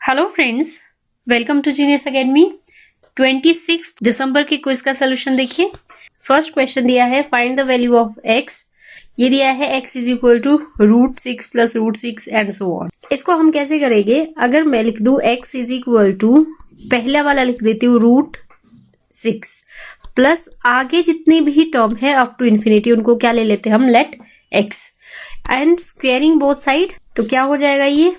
Hello friends, welcome to genius academy. 26 दिसंबर के quiz का सोल्यूशन देखिए। फर्स्ट क्वेश्चन दिया है find the value of x। ये दिया है x is equal to √6 plus √6 and so on. इसको हम कैसे करेंगे? अगर मैं लिख दूं x इज इक्वल टू, पहला वाला लिख देती हूँ √6 प्लस आगे जितने भी टर्म है अप टू इन्फिनिटी उनको क्या ले लेते हैं हम, let x and squaring both side. तो क्या हो जाएगा, ये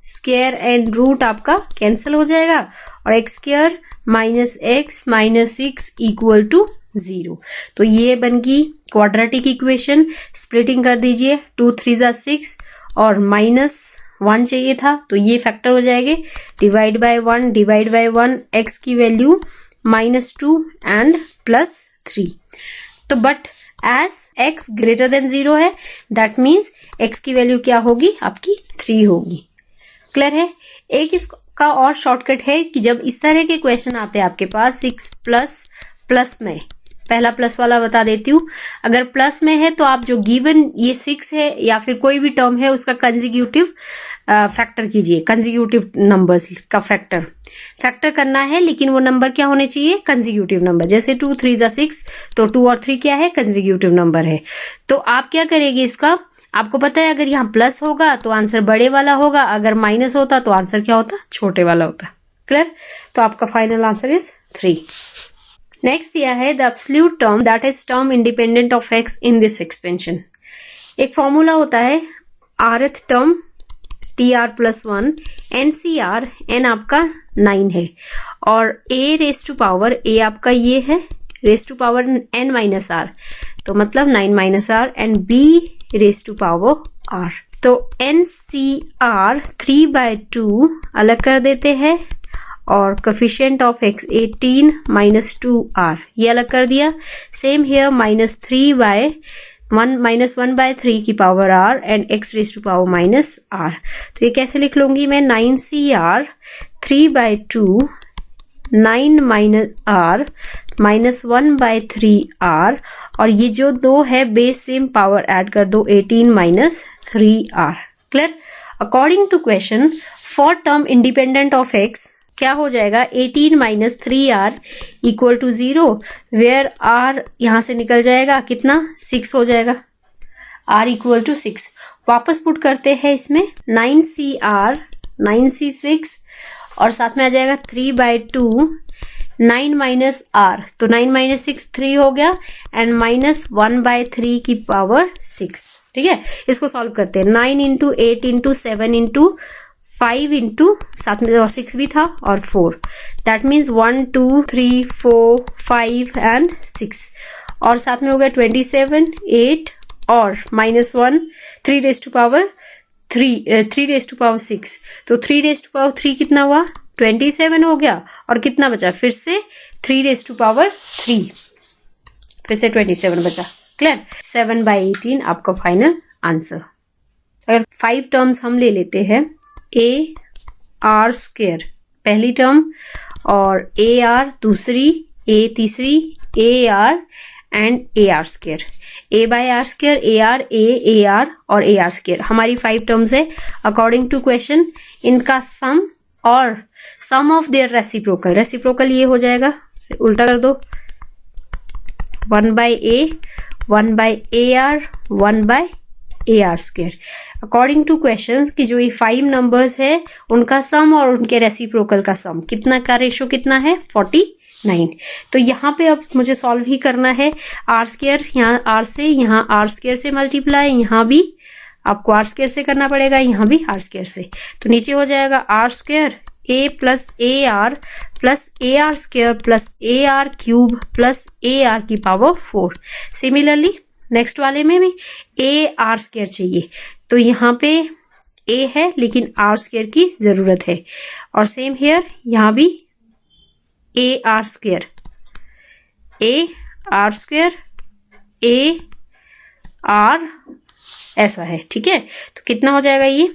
स्क्वायर एंड रूट आपका कैंसिल हो जाएगा और x square minus x minus 6 equal to 0। तो ये बन गई क्वाड्रेटिक इक्वेशन। स्प्लिटिंग कर दीजिए, 2 3 जा 6 और -1 चाहिए था तो ये फैक्टर हो जाएंगे। डिवाइड बाय 1 एक्स की वैल्यू -2 एंड +3। तो but as x greater than 0 है, दैट मीन्स x की वैल्यू क्या होगी, आपकी 3 होगी। क्लियर है? एक इसका और शॉर्टकट है कि जब इस तरह के क्वेश्चन आते हैं आपके पास 6 प्लस में, पहला प्लस वाला बता देती हूँ। अगर प्लस में है तो आप जो गिवन ये 6 है या फिर कोई भी टर्म है उसका कंसेक्यूटिव फैक्टर कीजिए। कंसेक्यूटिव नंबर्स का फैक्टर करना है, लेकिन वो नंबर क्या होने चाहिए, कंसेक्यूटिव नंबर। जैसे 2 3 जा 6 तो 2 और 3 क्या है, कंसेक्यूटिव नंबर है। तो आप क्या करेंगे, इसका आपको पता है अगर यहाँ प्लस होगा तो आंसर बड़े वाला होगा, अगर माइनस होता तो आंसर क्या होता, छोटे वाला होता। क्लियर? तो आपका फाइनल आंसर इज 3। नेक्स्ट दिया है the absolute term that is term independent of x in this expansion. एक फॉर्मूला होता है rth term TR+1 NCR, n आपका 9 है और a raise to power a आपका ये है रेस टू पावर n-r, तो मतलब 9 - r and b raise to power r। तो NCR 3/2 अलग कर देते हैं और कोफिशिएंट ऑफ x 18 -2r ये अलग कर दिया। सेम हियर -1/3 की power r and x raise to power -r। तो ये कैसे लिख लूंगी मैं, 9CR 3/2 9 -r -1/3r और ये जो 2 है बेस सेम पावर ऐड कर दो, 18 - 3r। Clear? According to question for term independent of x क्या हो जाएगा, 18 - 3r equal to 0, where r यहां से निकल जाएगा, कितना 6 हो जाएगा, r इक्वल टू 6। वापस पुट करते हैं इसमें 9C6 और साथ में आ जाएगा 3/2 9 - r, तो 9 - 6 3 हो गया एंड -1/3 की पावर 6। ठीक है, इसको सॉल्व करते हैं। 9 × 8 × 7 × 5 × साथ में 6 भी था और 4, दैट मीन्स 1 2 3 4 5 एंड 6 और साथ में हो गया 27 8 और -1 3 रेस टू पावर 6, तो 3 रेस टू पावर 3 कितना हुआ, 27 हो गया और कितना बचा, फिर से 3 रेस टू पावर 3, फिर से 27 बचा। क्लियर? 7/18 आपका फाइनल आंसर। अगर 5 टर्म्स हम ले लेते हैं, AR² पहली टर्म और AR दूसरी, A तीसरी, AR and AR², A/R², AR, AR और AR² हमारी 5 टर्म्स है। अकॉर्डिंग टू क्वेश्चन इनका सम और सम ऑफ देयर रेसिप्रोकल ये हो जाएगा, उल्टा कर दो, 1/A 1/AR 1/AR²। According to question कि जो ये 5 नंबर्स है उनका सम और उनके रेसिप्रोकल का सम कितना का रेशो कितना है, 49। तो यहाँ पे अब मुझे सॉल्व ही करना है। r², यहाँ r से, यहाँ r² से मल्टीप्लाई, यहाँ भी आपको r² से करना पड़ेगा, यहाँ भी r² से। तो नीचे हो जाएगा r² a + AR + AR² + AR³ + AR की पावर 4। सिमिलरली नेक्स्ट वाले में भी AR² चाहिए, तो यहाँ पे a है लेकिन r² की जरूरत है और सेम हियर यहाँ भी AR² AR ऐसा है। ठीक है, तो कितना हो जाएगा ये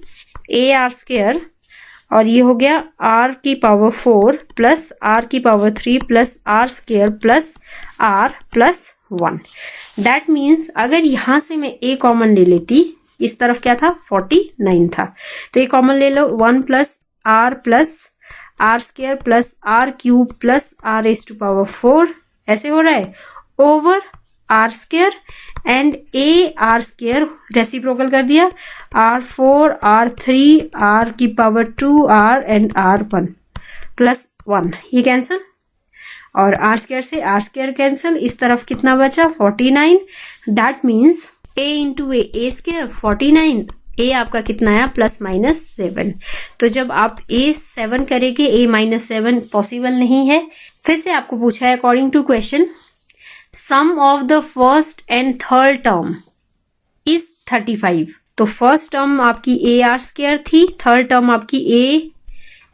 AR² और ये हो गया r की पावर 4 प्लस r की power 3 plus r² plus r plus 1। That means अगर यहां से मैं a कॉमन ले लेती, इस तरफ क्या था 49 था, तो ये कॉमन ले लो 1 plus r plus r square plus r cube plus r raise to power 4 ऐसे हो रहा है over r square and a are square reciprocal कर दिया R4 R3 आर की power 2 are and R1 plus 1 ये कैंसिल और आर स्क्वायर से आर स्क्वायर कैंसिल। इस तरफ कितना बचा 49 that means a into A square 49 a आपका कितना आया ±7। तो जब आप a 7 करेंगे a -7 पॉसिबल नहीं है। फिर से आपको पूछा है according to question sum of the first and third term is 35। तो फर्स्ट टर्म आपकी ए आर स्क्वायर थी, थर्ड टर्म आपकी a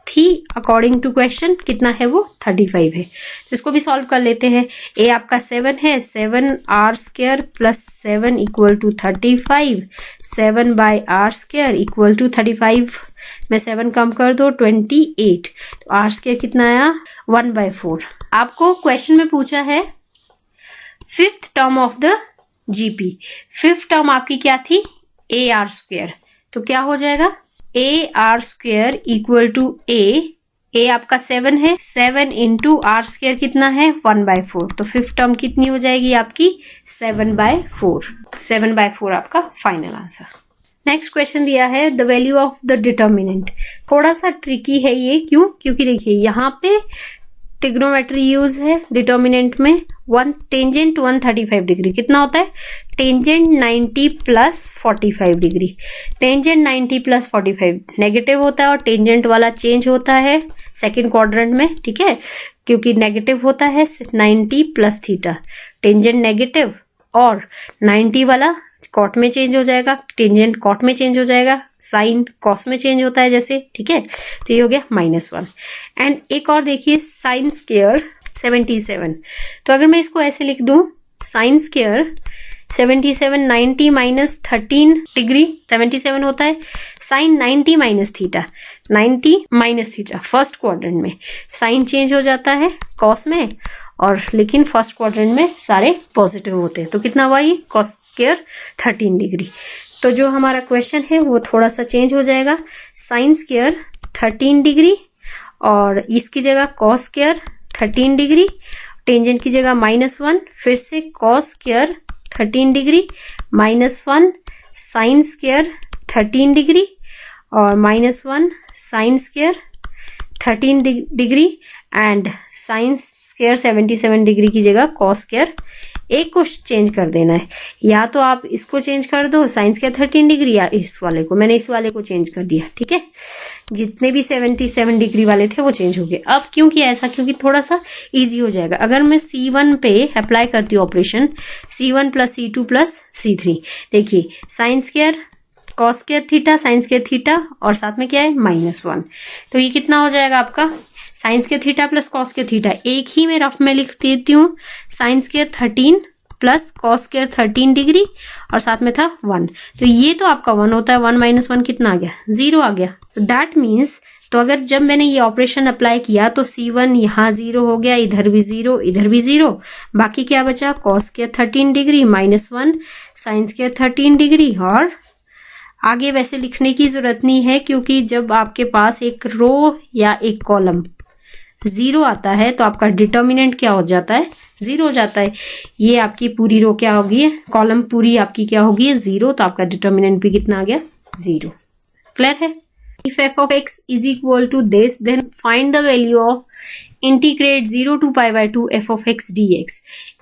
थी अकॉर्डिंग टू क्वेश्चन कितना है वो 35 है। तो इसको भी सॉल्व कर लेते हैं। a आपका 7 है 7 r square plus 7 equal to 35 7 by r square equal to 35 में 7 कम कर दो 28। तो आर स्क्वायर कितना आया 1/4। आपको क्वेश्चन में पूछा है fifth term of the GP. Fifth term आपकी क्या थी ए आर स्क्वायर। तो क्या हो जाएगा A are square equal to A आपका 7 है 7 इंटू आर स्क्वायर कितना है 1/4। तो फिफ्थ टर्म कितनी हो जाएगी आपकी 7/4। 7/4 आपका फाइनल आंसर। नेक्स्ट क्वेश्चन दिया है the value of the determinant. थोड़ा सा ट्रिकी है ये क्यों, क्योंकि देखिए यहाँ पे ट्रिग्नोमेट्री यूज है डिटर्मिनेंट में। टेंजेंट 135 डिग्री कितना होता है tangent 90 plus 45 degree. Tangent 90 plus 45 negative होता है और टेंजेंट वाला चेंज होता है सेकंड क्वाड्रेंट में, ठीक है, क्योंकि नेगेटिव होता है 90 प्लस थीटा। टेंजेंट नेगेटिव और 90 वाला कॉट में चेंज हो जाएगा, टेंजेंट कॉट में चेंज हो जाएगा, साइन कॉस में चेंज होता है जैसे, ठीक है। तो ये हो गया -1। एंड एक और देखिए साइन स्क्वायर 77। तो अगर मैं इसको ऐसे लिख दूं साइन स्क्वायर 77 90 माइनस 13 डिग्री 77 होता है sine 90 minus theta 90 minus theta first quadrant में साइन चेंज हो जाता है कॉस में और लेकिन फर्स्ट क्वाड्रेंट में सारे पॉजिटिव होते हैं। तो कितना हुआ ये कॉस स्क्वायर 13 डिग्री। तो जो हमारा क्वेश्चन है वो थोड़ा सा चेंज हो जाएगा साइन स्क्वायर 13 डिग्री और इसकी जगह कॉस स्क्वायर 13 डिग्री, टेंजेंट की जगह -1, फिर से cos square 13 degree -1 sine square 13 degree और -1 sine square 13 degree and sine square 77 degree की जगह कॉस स्क्वायर एक को चेंज कर देना है। या तो आप इसको चेंज कर दो साइन स्क्वायर 13 डिग्री या इस वाले को, मैंने इस वाले को चेंज कर दिया, ठीक है। जितने भी 77 डिग्री वाले थे वो चेंज हो गए। अब क्यों किया ऐसा, क्योंकि थोड़ा सा इजी हो जाएगा। अगर मैं C1 पे अप्लाई करती हूँ operation C1 plus C2 plus C3, देखिए sine square cos square theta sine square theta और साथ में क्या है -1। तो ये कितना हो जाएगा आपका sign square theta plus cos square theta. एक ही में रफ में लिख देती हूँ sine square 13 plus cos square 13 degree और साथ में था 1। तो ये तो आपका 1 होता है, 1 - 1 कितना आ गया 0 आ गया। तो दैट मीन्स तो अगर जब मैंने ये ऑपरेशन अप्लाई किया तो C1 यहाँ 0 हो गया, इधर भी 0 इधर भी 0, बाकी क्या बचा cos square 13 degree -1 sine square 13 degree. और आगे वैसे लिखने की जरूरत नहीं है क्योंकि जब आपके पास एक रो या एक कॉलम 0 आता है तो आपका डिटर्मिनेंट क्या हो जाता है 0 हो जाता है। ये आपकी पूरी रो क्या होगी कॉलम पूरी आपकी क्या होगी 0, तो आपका डिटर्मिनेंट भी कितना आ गया 0। क्लियर है। If f of x is equal to this then find the value of integrate 0 to π/2 f of x dx।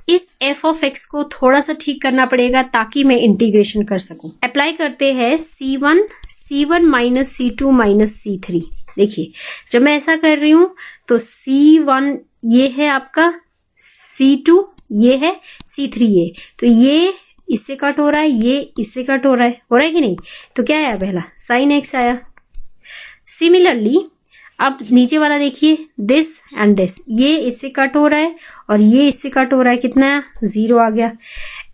इस f of x को थोड़ा सा ठीक करना पड़ेगा ताकि मैं इंटीग्रेशन कर सकूं। अप्लाई करते हैं C1 minus C2 minus C3। देखिए जब मैं ऐसा कर रही हूं तो C1 ये है आपका, C2 ये है, C3 ये, तो ये इससे कट हो रहा है, ये इससे कट हो रहा है कि नहीं। तो क्या आया पहला sin x आया। सिमिलरली अब नीचे वाला देखिए दिस एंड दिस, ये इससे कट हो रहा है और ये इससे कट हो रहा है, कितना आया 0 आ गया।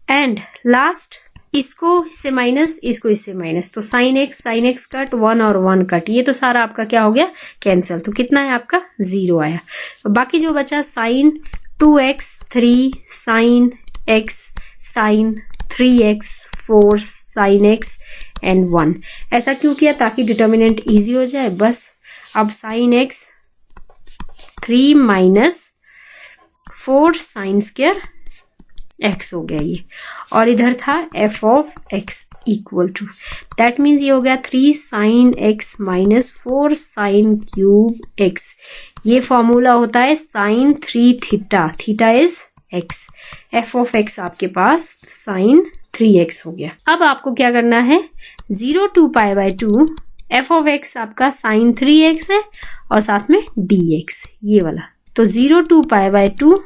एंड लास्ट इसको इससे माइनस इसको इससे माइनस, तो sin x कट 1 और 1 कट, ये तो सारा आपका क्या हो गया कैंसिल। तो कितना है आपका 0 आया। तो बाकी जो बचा sin 2x 3 sin x sin 3x 4 sin x and 1। ऐसा क्यों किया ताकि डिटर्मिनेंट इजी हो जाए। बस अब sine x 3 minus 4 sine square x हो गया ये, और इधर था f of x equal to, that means ये हो गया 3 sine x minus 4 sine cube x. ये फॉर्मूला होता है sine 3 theta, theta is x, f of x आपके पास साइन 3x हो गया। अब आपको क्या करना है, 0 to π/2 एफ ऑफ एक्स आपका साइन 3x है और साथ में dx ये वाला, तो 0 to π/2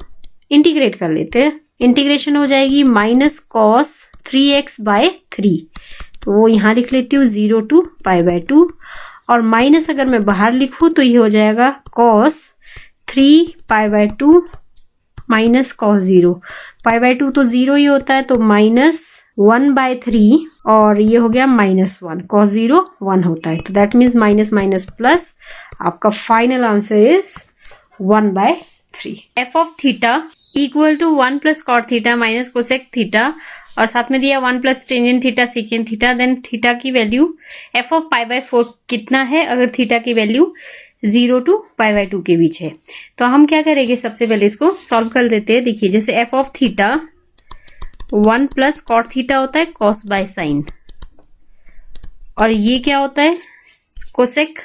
इंटीग्रेट कर लेते हैं। इंटीग्रेशन हो जाएगी माइनस कॉस 3x/3, तो वो यहाँ लिख लेती हूँ 0 to π/2, और माइनस अगर मैं बाहर लिखूँ तो ये हो जाएगा कॉस 3 π/2 माइनस कॉस 0, π/2 तो 0 ही होता है, तो माइनस 1/3, और ये हो गया -1, कॉस 0 1 होता है, तो that means minus minus plus, आपका final answer is 1/3। F of theta equal to 1 plus cot theta minus cosec theta, और साथ में दिया 1 plus tangent theta secant theta, then theta की वैल्यू एफ ऑफ π/4 कितना है अगर थीटा की वैल्यू 0 to π/2 के बीच है। तो हम क्या करेंगे, सबसे पहले इसको सॉल्व कर देते हैं। देखिए जैसे f of theta 1 plus cot theta होता है कॉस बाय साइन, और ये क्या होता है cosec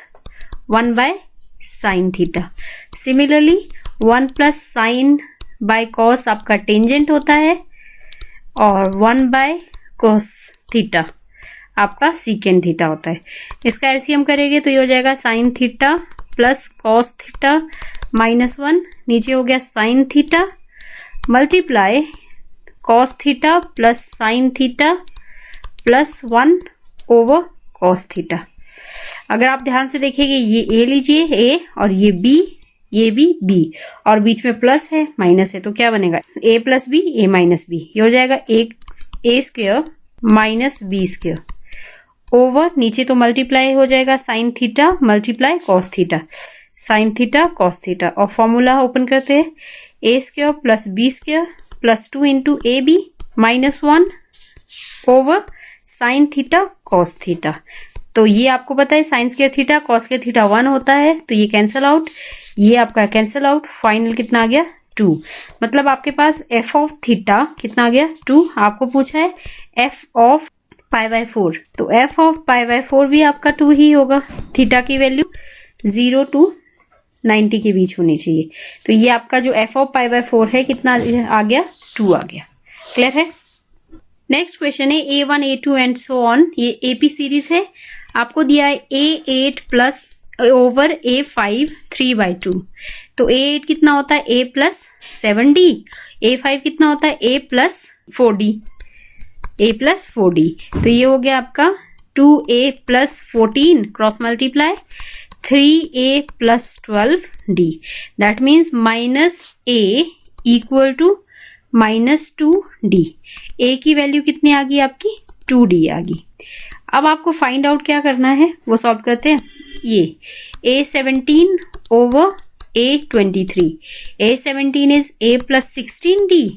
1 by sine theta. Similarly 1 plus sign by cos आपका टेंजेंट होता है, और 1 बाय कॉस थीटा आपका सीकेंट थीटा होता है। इसका एलसीएम करेंगे तो ये हो जाएगा sine theta plus cos theta -1, नीचे हो गया sign theta multiply cos theta plus sine theta plus 1 over cos theta. अगर आप ध्यान से देखेंगे ये ए लीजिए ए, और ये बी, ये भी बी, और बीच में प्लस है माइनस है, तो क्या बनेगा a plus B A minus B, ये हो जाएगा A square minus B square over, नीचे तो मल्टीप्लाई हो जाएगा sine theta multiply cos theta, sine theta cos theta, और फॉर्मूला ओपन करते हैं A square plus B square plus 2 into A B -1 over sine theta cos theta. तो ये आपको पता है sine square theta cos square theta 1 होता है, तो ये कैंसिल आउट, ये आपका कैंसिल आउट, फाइनल कितना आ गया 2। मतलब आपके पास एफ ऑफ थीटा कितना आ गया 2। आपको पूछा है एफ ऑफ π/4, तो एफ ऑफ π/4 भी आपका 2 ही होगा, थीटा की वैल्यू 0 to 90 के बीच होनी चाहिए। तो ये आपका जो एफ ऑफ π/4 है कितना आ गया 2 आ गया। क्लियर है। नेक्स्ट क्वेश्चन है A1 A2 and so on, ये एपी सीरीज है। आपको दिया है A8 प्लस ओवर A5 3/2, तो A8 कितना होता है A प्लस 7D, A5 कितना होता है A plus 4D, A plus 4D, तो ये हो गया आपका 2A plus 14 cross multiply 3A plus 12D, that means minus A equal to -2D। A की वैल्यू कितनी आ गई आपकी 2D आ गई। अब आपको फाइंड आउट क्या करना है वो सॉल्व करते हैं। ये A17 over A23, A17 is A plus 16D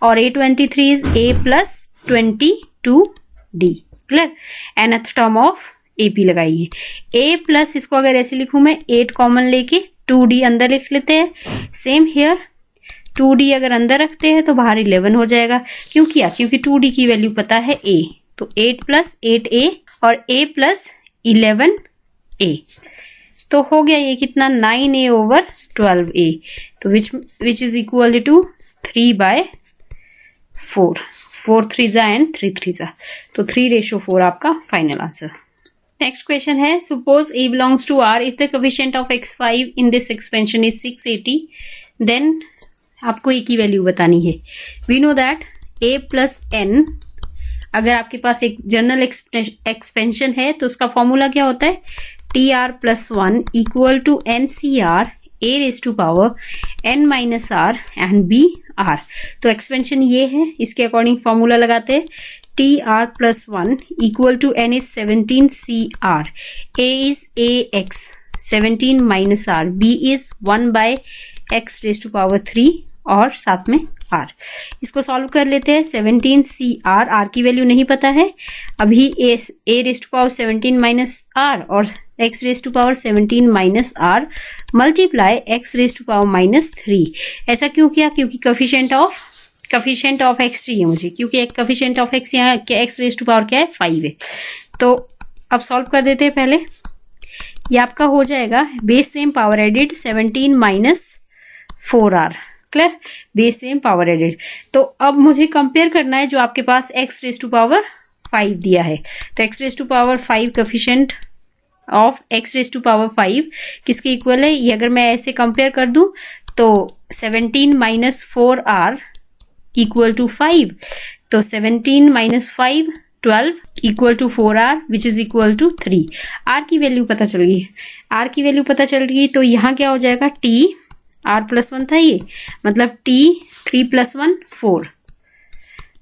और A23 is A plus 22D। Clear. nth term of AP लगाइए। A प्लस इसको अगर ऐसे लिखूं मैं 8 कॉमन लेके 2D अंदर लिख लेते हैं। सेम हियर 2D अगर अंदर रखते हैं तो बाहर 11 हो जाएगा। क्यों किया? क्योंकि 2D की वैल्यू पता है A, तो 8 प्लस 8A और A प्लस 11A, तो हो गया ये कितना 9A ओवर 12A, तो which is equal to 3/4, 4 3 and 3 3, तो 3:4 आपका फाइनल आंसर। नेक्स्ट क्वेश्चन है, suppose A belongs to R if the coefficient of x5 in this expansion is 680, then आपको A की वैल्यू बतानी है। We know that A plus n, अगर आपके पास एक जनरल एक्सपेंशन है तो उसका फॉर्मूला क्या होता है, TR plus 1 equal to NCR A raise to power n minus R and BR। तो एक्सपेंशन ये है, इसके अकॉर्डिंग फॉर्मूला लगाते हैं TR plus 1 equal to n is 17CR, A is AX 17 minus R, B is 1/x raise to power 3 और साथ में R। इसको सॉल्व कर लेते हैं। 17CR, R की वैल्यू नहीं पता है अभी, A raise to power 17 minus R और x raise to power 17 minus r multiply x raise to power minus 3। ऐसा क्यों किया? क्योंकि कफिशिएंट ऑफ एक्स चाहिए मुझे, क्योंकि एक कफिशिएंट ऑफ एक्स यहाँ एक्स रेज टू पावर क्या है 5 है। तो अब सॉल्व कर देते हैं पहले। ये आपका हो जाएगा base same power added 17 minus 4r, clear, base same power added. तो अब मुझे कंपेयर करना है जो आपके पास एक्स रेज टू पावर 5 दिया है। तो x raise to power 5 coefficient of x raise to power 5 किसके इक्वल है? ये अगर मैं ऐसे कंपेयर कर दूं तो 17 माइनस 4r इक्वल टू 5। तो 17 minus 5 12 equal to 4r which is equal to 3। r की वैल्यू पता चल गई, r की वैल्यू पता चल गई। तो यहाँ क्या हो जाएगा? t r+1 था ये, मतलब t 3+1 4,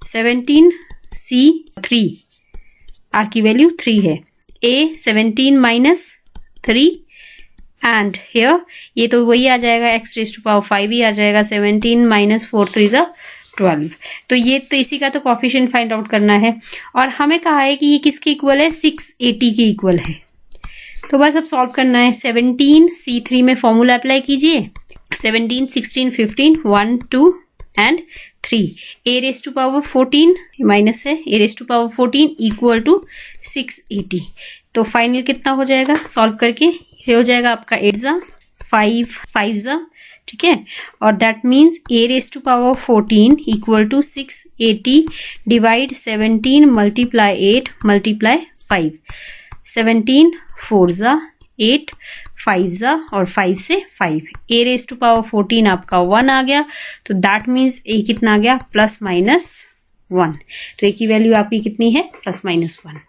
17 c 3, r की वैल्यू 3 है। a 17 माइनस 3 एंड हियर ये तो वही आ जाएगा एक्स रेज टू पावर 5 ही आ जाएगा, 17 माइनस 4 3 12। तो ये तो इसी का तो कोफिशिएंट फाइंड आउट करना है। और हमें कहा है कि ये किसके इक्वल है? 680 के इक्वल है। तो बस अब सॉल्व करना है। 17 C3 में फॉर्मूला अप्लाई कीजिए, 17 16 15 1 2 and 3, a raise to power 14 minus है, a raise to power 14 equal to 680। तो फाइनल कितना हो जाएगा सॉल्व करके? ये हो जाएगा आपका 8 5 5, ठीक है। और that means a raise to power 14 equal to 680 divide 17 multiply 8 multiply 5, 17 4 8 5 और 5 से 5, a रेज टू पावर 14 आपका 1 आ गया। तो दैट मीन्स a कितना आ गया? +-1। तो a की वैल्यू आपकी कितनी है? +-1।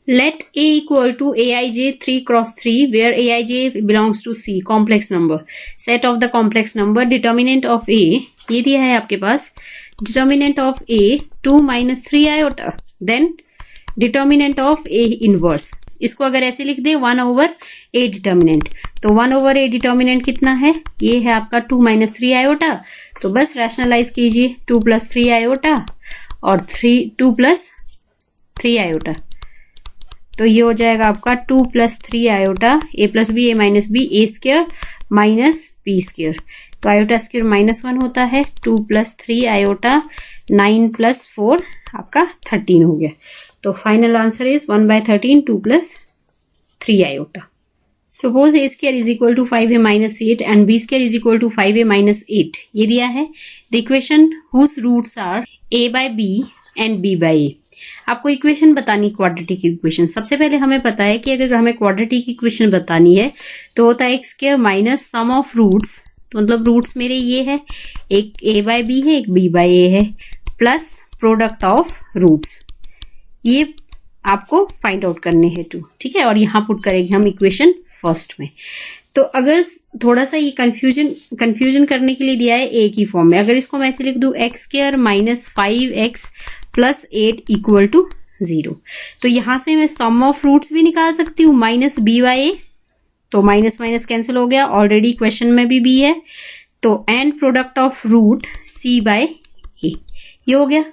Let A equal to aij 3 cross 3 where aij belongs to C, complex number, set of the complex number, determinant of A ये दिया है आपके पास, determinant of A 2 minus 3 iota, then determinant of A inverse। इसको अगर ऐसे लिख दे 1/A determinant, तो 1/A determinant कितना है? ये है आपका 2 minus 3 iota। तो बस रैशनलाइज कीजिए, 2 plus 3 iota और 2 plus 3 iota। तो ये हो जाएगा आपका 2 plus 3 iota a plus b a minus b a square minus b square। तो iota square -1 होता है, 2 plus 3 iota 9 plus 4 आपका 13 हो गया। तो final answer is 1/13 2 plus 3 iota। Suppose a square is equal to 5a minus 8 and b square is equal to 5a minus 8 ये दिया है। The equation whose roots are a by b and b by a। आपको equation बतानी quadratic equation. सबसे पहले हमें पता है कि अगर हमें क्वाड्रेटिक इक्वेशन बतानी है तो होता है x square minus sum of roots, तो मतलब रूट्स मेरे ये है, एक a बाय b है, एक b बाय a है, प्लस प्रोडक्ट ऑफ रूट्स। ये आपको फाइंड आउट करने हैं 2, ठीक है। और यहाँ पुट करेंगे हम इक्वेशन फर्स्ट में। तो अगर थोड़ा सा ये कंफ्यूजन करने के लिए दिया है a की फॉर्म में, अगर इसको मैं ऐसे लिख दूं x square minus 5x plus 8 equal to 0, तो यहां से मैं सम ऑफ रूट्स भी निकाल सकती हूँ माइनस b बाय a। तो माइनस माइनस कैंसिल हो गया, ऑलरेडी क्वेश्चन में भी b है। तो and product of root c by a ये हो गया।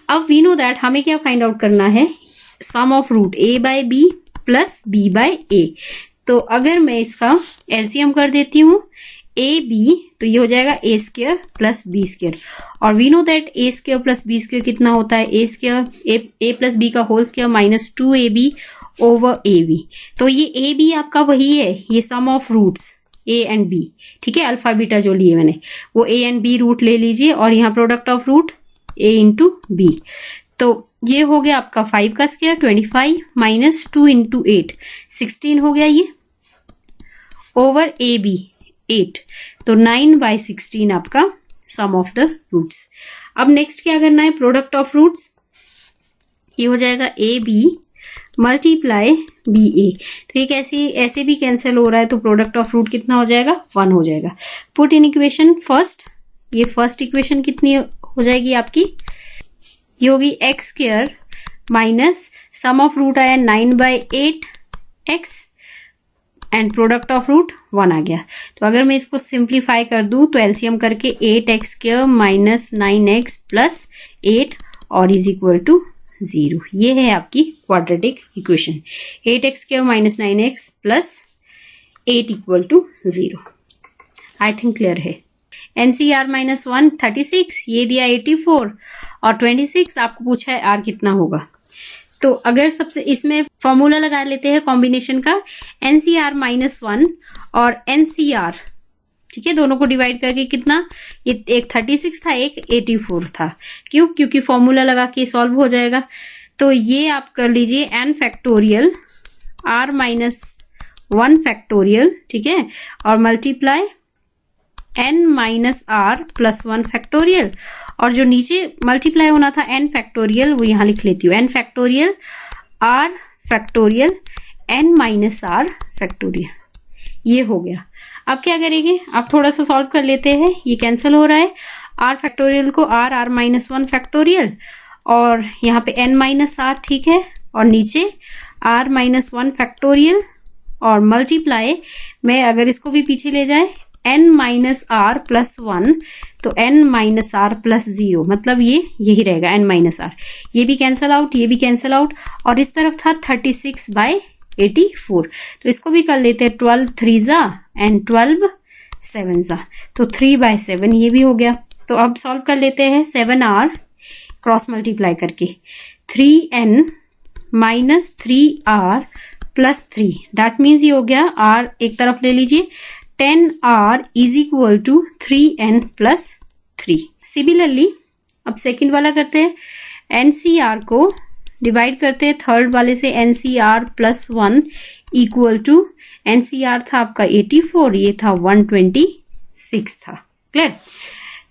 अब वी नो दैट हमें क्या फाइंड आउट करना है? Sum of root a by b plus b by a। तो अगर मैं इसका एलसीएम कर देती हूँ ए बी, तो ये हो जाएगा A square plus B square. और we know that A square plus B square कितना होता है? A square A plus B का whole square minus 2ab over A B. तो ये ए बी आपका वही है, ये sum of roots A and B, ठीक है। अल्फा बीटा जो लिए मैंने वो ए एंड बी रूट ले लीजिए, और यहाँ product of root a into b. तो ये हो गया आपका 5 का स्क्वायर 25 माइनस 2 इंटू 8 16 हो गया ये, ओवर ए बी 8। तो 9/16 आपका सम ऑफ द रूट्स। अब नेक्स्ट क्या करना है? प्रोडक्ट ऑफ रूट्स, ये हो जाएगा ए बी मल्टीप्लाई बी ए। तो ये ऐसे भी कैंसिल हो रहा है, तो प्रोडक्ट ऑफ रूट कितना हो जाएगा? 1 हो जाएगा। पुट इन इक्वेशन फर्स्ट, ये फर्स्ट इक्वेशन कितनी हो जाएगी आपकी? ये होगी x square minus sum of root आया 9/8x and product of root 1 आ गया। तो अगर मैं इसको सिंप्लीफाई कर दूं तो एलसीएम करके 8x square minus 9x plus 8 और इज इक्वल टू 0। ये है आपकी quadratic equation. 8x² minus 9x plus 8 equal to 0। I think clear है। NCR माइनस 1 36, ये दिया 84 और 26 आपको पूछा है R कितना होगा। तो अगर सबसे इसमें फॉर्मूला लगा लेते हैं कॉम्बिनेशन का, NCR माइनस 1 और NCR, ठीक है, दोनों को डिवाइड करके कितना, ये एक 36 था एक 84 था। क्यों? क्योंकि फॉर्मूला लगा के सॉल्व हो जाएगा। तो ये आप कर लीजिए n factorial R minus 1 factorial, ठीक है, और multiply n minus R plus 1 factorial, और जो नीचे मल्टीप्लाई होना था n फैक्टोरियल वो यहां लिख लेती हूँ, n factorial R factorial n minus R factorial. ये हो गया। अब क्या करेंगे, अब थोड़ा सा सॉल्व कर लेते हैं। ये कैंसिल हो रहा है, R फैक्टोरियल को R माइनस 1 फैक्टोरियल, और यहाँ पे n माइनस R, ठीक है, और नीचे R माइनस 1 फैक्टोरियल, और मल्टीप्लाई में अगर इसको भी पीछे ले जाए n माइनस R प्लस 1, तो n माइनस R प्लस 0, मतलब ये यही रहेगा n माइनस R। ये भी कैंसिल आउट, ये भी कैंसिल आउट, और इस तरफ था 36/84। तो इसको भी कर लेते हैं, 12 3 एंड 12 7, तो 3/7 ये भी हो गया। तो अब सॉल्व कर लेते हैं 7R क्रॉस मल्टीप्लाई करके, 3n minus 3R plus 3, that means ये हो गया, R एक तरफ ले लीजिए, 10R is equal to 3n plus 3। Similarly अब सेकेंड वाला करते हैं, NCR को डिवाइड करते हैं थर्ड वाले से, NCR plus 1 equal to, NCR था आपका 84, ये था 126 था। क्लियर?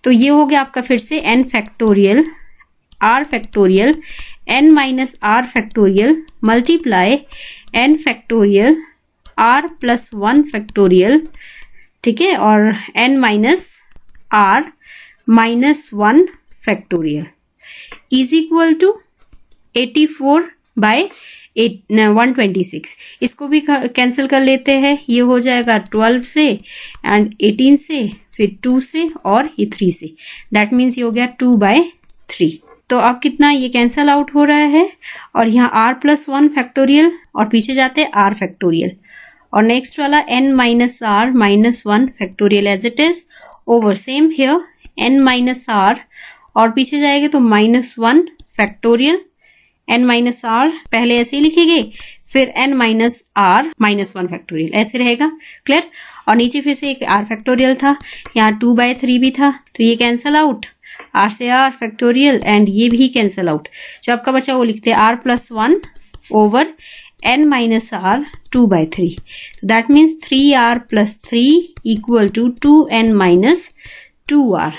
तो ये हो गया आपका फिर से n factorial R factorial n minus R factorial multiply n factorial R plus 1 factorial, ठीक है, और n minus R minus 1 factorial is equal to 84/126। इसको भी कैंसिल कर लेते हैं, ये हो जाएगा 12 से एंड 18 से, फिर 2 से और ये 3 से, दैट मीन्स ये हो गया 2/3। तो अब कितना, ये कैंसिल आउट हो रहा है, और यहाँ R प्लस 1 फैक्टोरियल, और पीछे जाते हैं R फैक्टोरियल, और नेक्स्ट वाला n minus R minus 1 factorial as it is over same here n minus R, और पीछे जाएंगे तो -1 फैक्टोरियल, n माइनस R पहले ऐसे ही लिखेंगे, फिर n minus R minus 1 factorial, ऐसे रहेगा। क्लियर? और नीचे फिर से एक R फैक्टोरियल था, यहाँ 2/3 भी था, तो ये कैंसिल आउट, R से R फैक्टोरियल, एंड ये भी कैंसिल आउट। जो आपका बचा वो लिखते हैं R plus 1 over n minus R 2/3, तो that means 3R plus 3 equal to 2n minus 2R।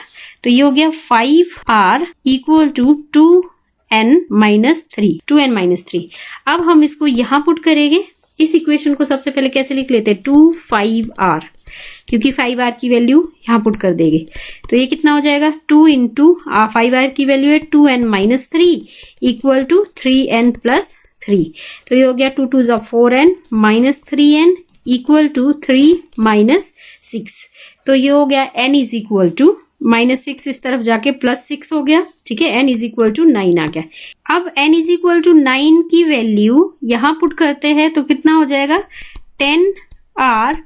तो ये हो गया 5R equal to 2n minus 3, 2n minus 3। अब हम इसको यहाँ पुट करेंगे, इस इक्वेशन को सबसे पहले कैसे लिख लेते हैं, 2 5R, क्योंकि 5R की वैल्यू यहाँ पुट कर देंगे, तो ये कितना हो जाएगा, 2 इंटू 5R की वैल्यू है 2n minus 3 equal to 3n plus 3, तो ये हो गया 2 2 4n minus 3n equal to 3 minus 6। तो ये हो गया n इज इक्वल टू -6 इस तरफ जाके +6 हो गया, ठीक है, n इज इक्वल टू 9 आ गया। अब n इज इक्वल टू 9 की वैल्यू यहाँ पुट करते हैं तो कितना हो जाएगा, 10R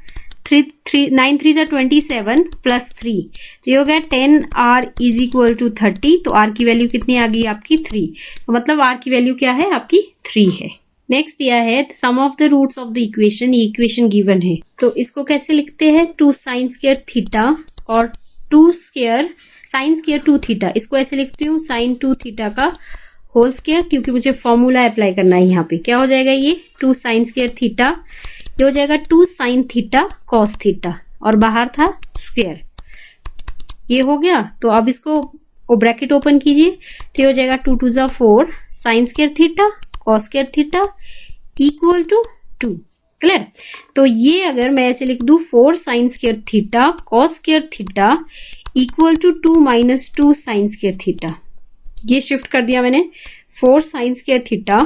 9 3 27 प्लस 3, तो ये हो गया 10R इज इक्वल टू 30। तो R की वैल्यू कितनी आ गई आपकी 3, तो मतलब R की वैल्यू क्या है आपकी 3 है। नेक्स्ट दिया है sum of the roots of the equation, ये इक्वेशन गिवन है, तो इसको कैसे लिखते हैं, 2 sin स्क्वायर थीटा और 2 स्क्वायर sin स्क्वायर 2 थीटा, इसको ऐसे लिखती हूँ sin 2 थीटा का होल स्क्वायर, क्योंकि मुझे फॉर्मूला अप्लाई करना है। यहाँ पे क्या हो जाएगा, ये 2 sin स्क्वायर थीटा, ये हो जाएगा 2 sin थीटा cos थीटा, और बाहर था स्क्वायर, ये हो गया। तो अब इसको ब्रैकेट ओपन कीजिए, तो ये हो जाएगा 2 2 4 sin square theta cos square theta equal to 2। Clear? तो ये अगर मैं ऐसे लिख दूं 4 sin square theta cos square theta equal to 2 minus 2 sin square theta, ये शिफ्ट कर दिया मैंने, 4 sin square theta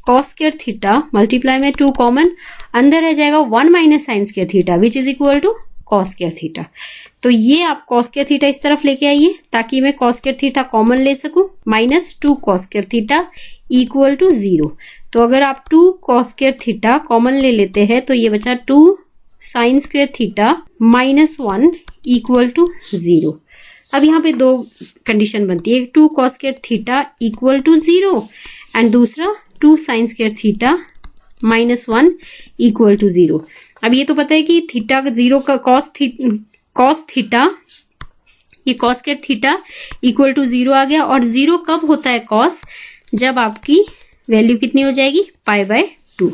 cos square theta multiply में 2 कॉमन, अंदर रह जाएगा 1 minus sin square theta which is equal to cos square theta. तो ये आप cos स्क्वायर थीटा इस तरफ लेके आइए ताकि मैं cos स्क्वायर थीटा कॉमन ले सकूं, -2 cos square theta equal to 0। तो अगर आप 2 cos स्क्वायर थीटा कॉमन ले लेते हैं तो ये बचा 2 sin square theta -1 equal to 0। अब यहाँ पे दो कंडीशन बनती है, 2 cos square theta equal to 0 and दूसरा 2 sin square theta -1 equal to 0। अब ये तो पता है कि थीटा का 0 का cos थीटा, ये cos square theta equal to 0 आ गया। और 0 कब होता है cos? जब आपकी वैल्यू कितनी हो जाएगी, π/2।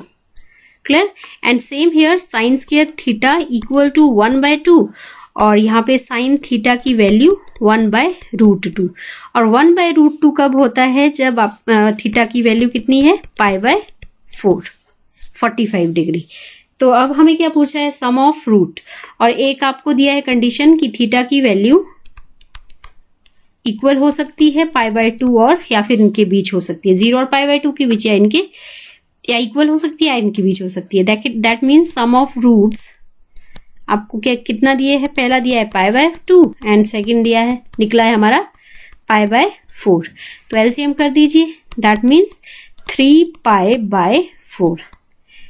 Clear? And same here sine square theta equal to 1/2 और यहाँ पे साइन थीटा की वैल्यू 1/√2। और 1/√2 कब होता है? जब आप थीटा की वैल्यू कितनी है, π/4, 45 डिग्री। तो अब हमें क्या पूछा है, सम ऑफ रूट। और एक आपको दिया है कंडीशन कि थीटा की वैल्यू इक्वल हो सकती है π/2 और या फिर इनके बीच हो सकती है, 0 और π/2 के बीच, या इक्वल हो सकती है या इनके बीच हो सकती है। That means sum of roots आपको क्या कितना दिए है, पहला दिया है π/2 एंड सेकंड दिया है, निकला है हमारा π/4। तो एलसीएम कर दीजिए, दैट मीन्स 3π/4।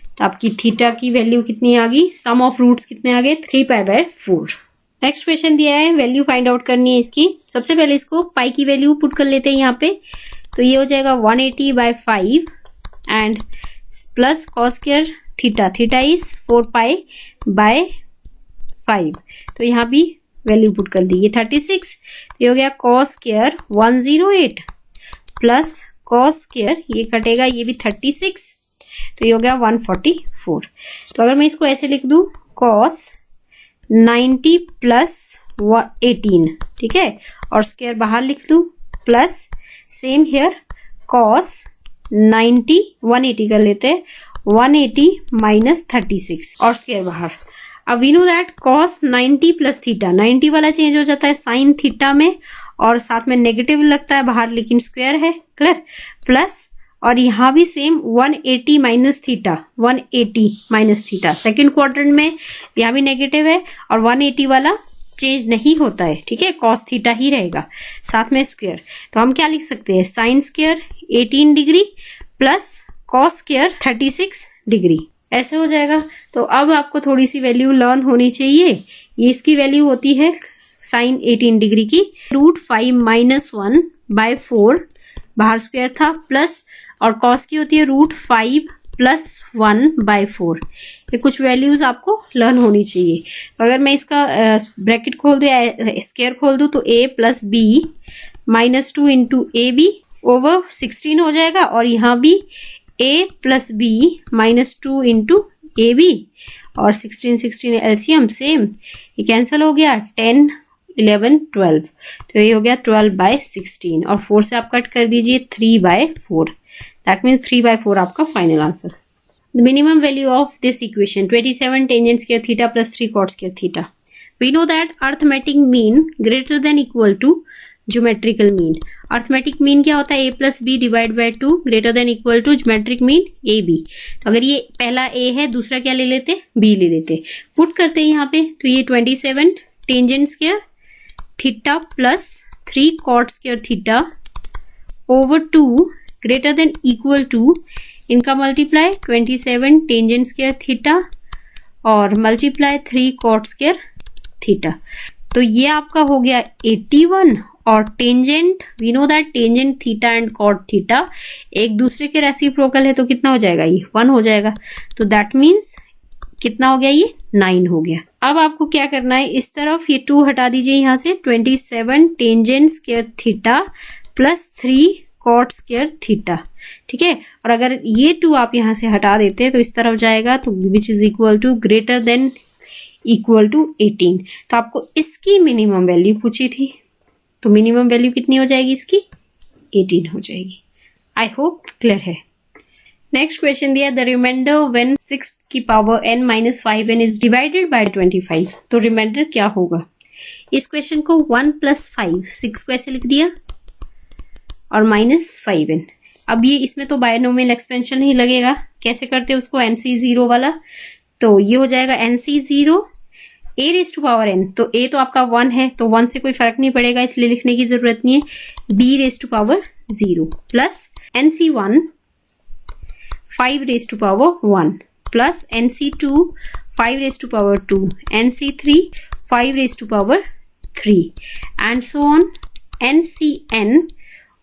तो आपकी थीटा की वैल्यू कितनी आ गई, सम ऑफ रूट्स कितने आ गए, 3π/4। नेक्स्ट क्वेश्चन दिया है, वैल्यू फाइंड आउट करनी है इसकी। सबसे पहले इसको पाई की वैल्यू पुट कर लेते हैं यहाँ पे। तो ये हो जाएगा 180/5 and plus cos square theta, theta is 4π/5। तो यहाँ भी वैल्यू पुट कर दी, ये 36। तो ये हो गया cos square 108 plus cos square, ये कटेगा, ये भी 36, तो ये हो गया 144। तो अगर मैं इसको ऐसे लिख दूं, cos 90 प्लस 18, ठीक है, और स्क्वायर बाहर लिख लूं, प्लस सेम हियर cos 90, 180 कर लेते हैं, 180 माइनस 36 और स्क्वायर बाहर। अब we know that cos 90 plus theta, 90 वाला चेंज हो जाता है साइन थीटा में और साथ में नेगेटिव लगता है बाहर, लेकिन स्क्वायर है, क्लियर, प्लस और यहाँ भी same 180 minus theta, 180 minus theta, second quadrant में यहाँ भी नेगेटिव है और 180 वाला चेंज नहीं होता है, ठीक है, cos थीटा ही रहेगा, साथ में स्क्वायर। तो हम क्या लिख सकते हैं, sine square 18 degree plus cos square 36 degree, ऐसे हो जाएगा। तो अब आपको थोड़ी सी वैल्यू लर्न होनी चाहिए। ये इसकी वैल्यू होती है साइन 18 डिग्री की √5 - 1/4, बाहर स्क्वायर था, प्लस और cos की होती है √5 + 1/4। ये कुछ वैल्यूज आपको लर्न होनी चाहिए। तो अगर मैं इसका ब्रैकेट खोल दूं या स्क्वायर खोल दूं तो a + b -2 × ab ओवर 16 हो जाएगा और यहाँ भी a + b -2 × ab और 16 एलसीएम सेम, ये कैंसिल हो गया, 10 11 12, तो ये हो गया 12/16 और 4 से आप कट कर दीजिए 3/4। दैट मीन्स 3/4 आपका final answer. The minimum value of this equation 27 tangent square theta plus 3 cot square theta. We know that arithmetic mean greater than equal to geometrical mean. Arithmetic mean क्या होता है, a + b / 2 greater than equal to geometric mean ab। तो अगर ये पहला a है, दूसरा क्या ले लेते, b ले लेते, पुट करते हैं यहाँ पे। तो ये 27 tangent square theta plus 3 cot square theta over 2 greater than equal to, इनका मल्टीप्लाई 27 टेंजेंट स्क्वायर थीटा और मल्टीप्लाई 3 cot स्क्वायर थीटा। तो ये आपका हो गया 81 और tangent, we know that tangent theta and cot theta एक दूसरे के रेसिप्रोकल है, तो कितना हो जाएगा, ये 1 हो जाएगा। तो दैट मीन्स कितना हो गया, ये 9 हो गया। अब आपको क्या करना है, इस तरफ ये 2 हटा दीजिए यहाँ से, 27 tangent square theta plus 3 cot square theta, ठीक है। और अगर ये 2 आप यहाँ से हटा देते तो इस तरफ जाएगा, तो which is equal to greater than equal to 18। तो आपको इसकी मिनिमम वैल्यू पूछी थी, तो मिनिमम वैल्यू कितनी हो जाएगी इसकी, 18 हो जाएगी। आई होप क्लियर है। नेक्स्ट क्वेश्चन दिया, द रिमाइंडर व्हेन 6 की power n - 5n is divided by 25। तो रिमाइंडर क्या होगा, इस क्वेश्चन को 1 + 5, 6 को ऐसे लिख दिया और -5n। अब ये इसमें तो बायनोमियल एक्सपेंशन नहीं लगेगा, कैसे करते हैं उसको, NC0 वाला। तो ये हो जाएगा NC0 a⁻n। तो a तो आपका 1 है, तो 1 से कोई फर्क नहीं पड़ेगा, इसलिए लिखने की जरूरत नहीं है। b⁻0 plus NC1 5 raised to power 1 plus NC2 5 raised to power 2, NC3 5 raised to power 3 and so on. NCN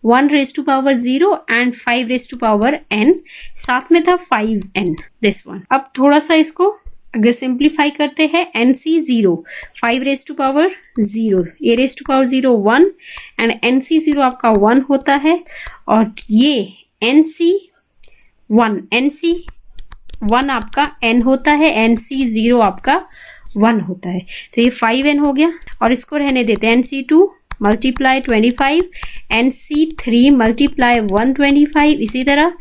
1 raised to power 0 and 5 raised to power n, साथ में था 5n this one. अब थोड़ा सा इसको अगर सिंप्लीफाई करते हैं, NC0 5 raised to power 0, a raised to power 0 1 and NC0 आपका 1 होता है और ये NC1 आपका n होता है, NC0 आपका 1 होता है, तो ये 5n हो गया और इसको रहने देते हैं. NC2 मल्टीप्लाई 25, NC3 मल्टीप्लाई 125, इसी तरह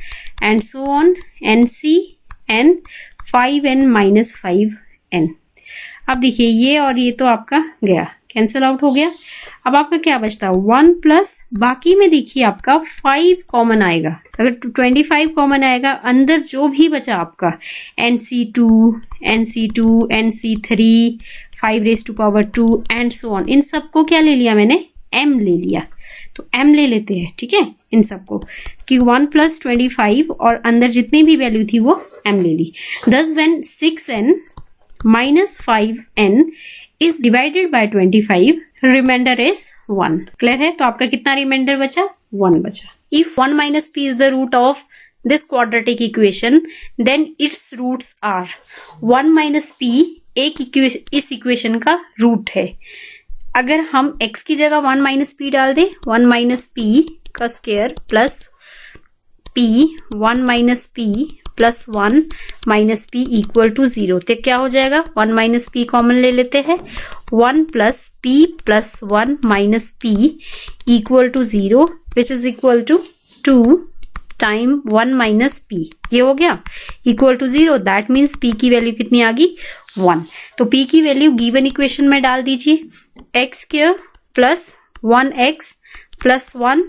and so on. NCN 5n minus 5n. अब देखिए ये और ये तो आपका गया, कैंसिल आउट हो गया. अब आपका क्या बचता है 1 प्लस, बाकी में देखिए आपका 5 कॉमन आएगा. अगर 25 कॉमन आएगा, अंदर जो भी बचा आपका NC2, NC3 5 raise to power 2 and so on, इन सबको क्या ले लिया मैंने, m ले लिया. तो m ले लेते हैं, ठीक है, इन सबको कि 1 प्लस 25 और अंदर जितनी भी वैल्यू थी वो m ले ली. Thus when 6n minus 5n is divided by 25, remainder is 1. Clear है? तो आपका कितना रिमाइंडर बचा, 1 बचा. If 1 minus p is the root of this quadratic equation, then its roots are 1 minus p इस इक्वेशन का रूट है. अगर हम x की जगह 1 माइनस पी डाल दे, 1 माइनस पी का square plus p 1 minus p plus 1 minus p equal to 0, तो क्या हो जाएगा, 1 माइनस पी कॉमन ले लेते हैं, 1 plus p plus 1 minus p equal to 0 which is equal to 2 time 1 minus p. ये हो गया equal to 0. That means p की वैल्यू कितनी आ गई, 1. तो p की वैल्यू गिवन इक्वेशन में डाल दीजिए, x square plus 1x plus 1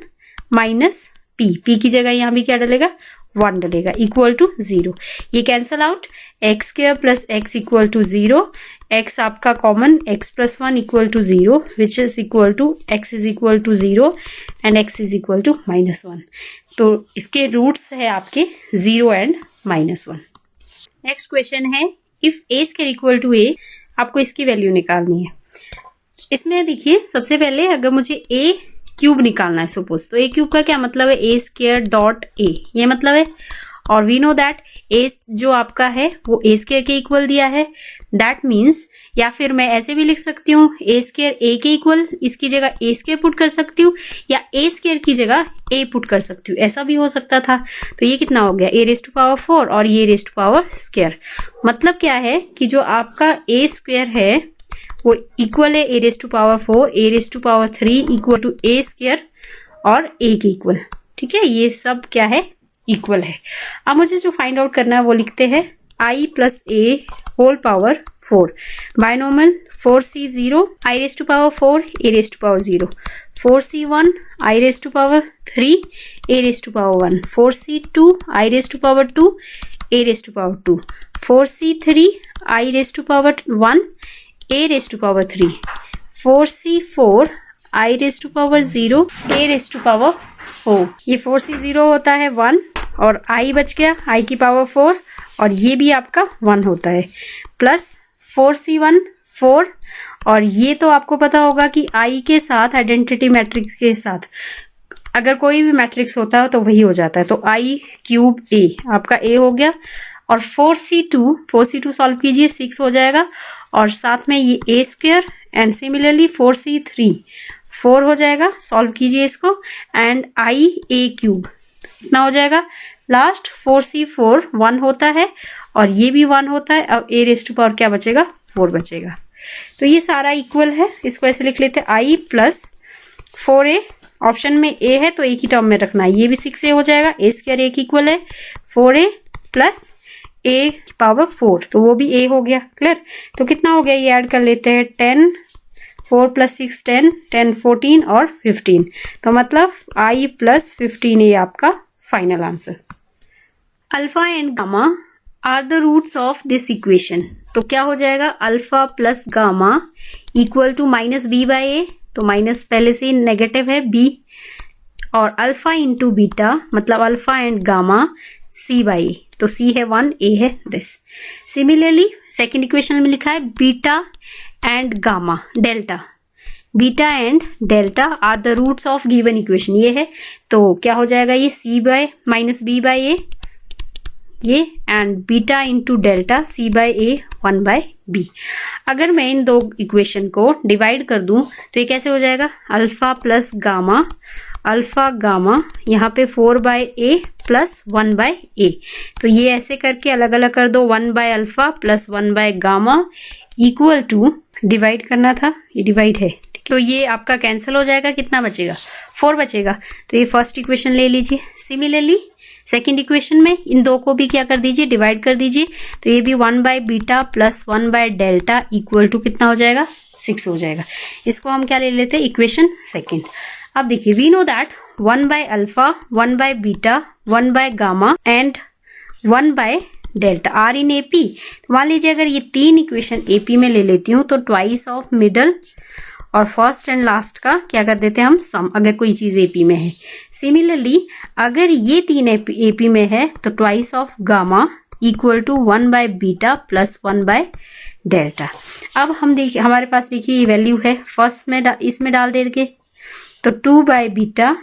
minus p की जगह यहाँ भी क्या डलेगा, 1 डलेगा, इक्वल टू 0. ये cancel out, X square plus X equal to 0, X आपका common, X plus 1 equal to 0 which is equal to X is equal to 0 and X is equal to minus 1. तो इसके roots है आपके 0 and minus 1. Next question है, if A square equal to A, आपको इसकी value निकालनी है. इसमें देखिए सबसे पहले अगर मुझे ए क्यूब निकालना है सपोज, तो ए क्यूब का क्या मतलब है, ए स्क्वायर डॉट ए, ये मतलब है. और वी नो दैट ए जो आपका है वो ए स्क्वायर के इक्वल दिया है. दैट मीन्स, या फिर मैं ऐसे भी लिख सकती हूँ ए स्क्वायर ए के इक्वल, इसकी जगह ए स्क्वायर पुट कर सकती हूँ या ए स्क्वायर की जगह ए पुट कर सकती हूँ, ऐसा भी हो सकता था. तो ये कितना हो गया, ए रेज टू पावर 4 और ये रेज टू पावर स्क्वायर. मतलब क्या है कि जो आपका ए स्क्वायर है वो इक्वल है A raise to power 4, A raise to power 3 equal to A square और ए के इक्वल. ठीक है, ये सब क्या है, इक्वल है. अब मुझे जो फाइंड आउट करना है वो लिखते हैं i plus a whole power 4, binomial 4c0 i raise to power 4 a raise to power 0, 4c1 i raise to power 3 a raise to power 1, 4c2 i raise to power 2 a raise to power 2, 4c3 i raise to power 1 a raise to power 3, 4c4 i raise to power 0 a raise to power 4. ये 4c0 होता है 1 और i बच गया i की power 4 और ये भी आपका 1 होता है, प्लस 4c1 4 और ये तो आपको पता होगा कि i के साथ आइडेंटिटी मैट्रिक्स के साथ अगर कोई भी मैट्रिक्स होता है तो वही हो जाता है. तो i क्यूब a आपका a हो गया और 4c2 सॉल्व कीजिए 6 हो जाएगा और साथ में ये a square and similarly 4c3 4 हो जाएगा, सॉल्व कीजिए इसको एंड i a क्यूब कितना हो जाएगा, लास्ट 4c4 1 होता है और ये भी 1 होता है. अब a रेज टू पावर क्या बचेगा, 4 बचेगा. तो ये सारा इक्वल है, इसको ऐसे लिख लेते हैं i प्लस 4a, ऑप्शन में a है तो a की टर्म में रखना है, ये भी 6a हो जाएगा, a स्क्वायर a की इक्वल है 4a प्लस a पावर 4 तो वो भी a हो गया. क्लियर, तो कितना हो गया ये ऐड कर लेते हैं 10, 4 प्लस 6 10, 10 14 और 15, तो मतलब i प्लस 15a आपका final answer. Alpha and gamma are the roots of this equation, तो क्या हो जाएगा, alpha plus gamma equal to minus B by A, तो माइनस पहले से नेगेटिव है b और अल्फा इंटू बीटा मतलब alpha and gamma C by A, तो C है 1, A है दिस। सिमिलरली सेकेंड इक्वेशन में लिखा है beta and gamma delta, beta and delta are the roots of given equation, ये है तो क्या हो जाएगा ये C by minus B by A ये, and beta into delta C by A 1 by B. अगर मैं इन दो इक्वेशन को डिवाइड कर दूं तो ये कैसे हो जाएगा, alpha plus gamma, alpha gamma यहाँ पे 4 by a plus 1 by a, तो ये ऐसे करके अलग अलग कर दो, 1 by alpha plus 1 by gamma equal to, divide करना था ये डिवाइड है, तो ये आपका कैंसिल हो जाएगा, कितना बचेगा 4 बचेगा, तो ये फर्स्ट इक्वेशन ले लीजिए। सिमिलरली सेकेंड इक्वेशन में इन दो को भी क्या कर दीजिए, डिवाइड कर दीजिए, तो ये भी 1 by beta plus 1 by delta equal to कितना हो जाएगा 6 हो जाएगा। इसको हम क्या ले लेते हैं इक्वेशन सेकेंड। अब देखिए we know that 1 by alpha, 1 by beta, 1 by gamma and 1 by delta are in AP. मान लीजिए अगर ये तीन इक्वेशन एपी में ले लेती हूँ तो ट्वाइस ऑफ मिडल और फर्स्ट एंड लास्ट का क्या कर देते हैं हम सम, अगर कोई चीज एपी में है। सिमिलरली अगर ये तीन एपी में है तो twice of gamma equal to 1 by beta plus 1 by delta. अब हम देखिए हमारे पास देखिए ये वैल्यू है, फर्स्ट में इसमें डाल देंगे तो 2 by beta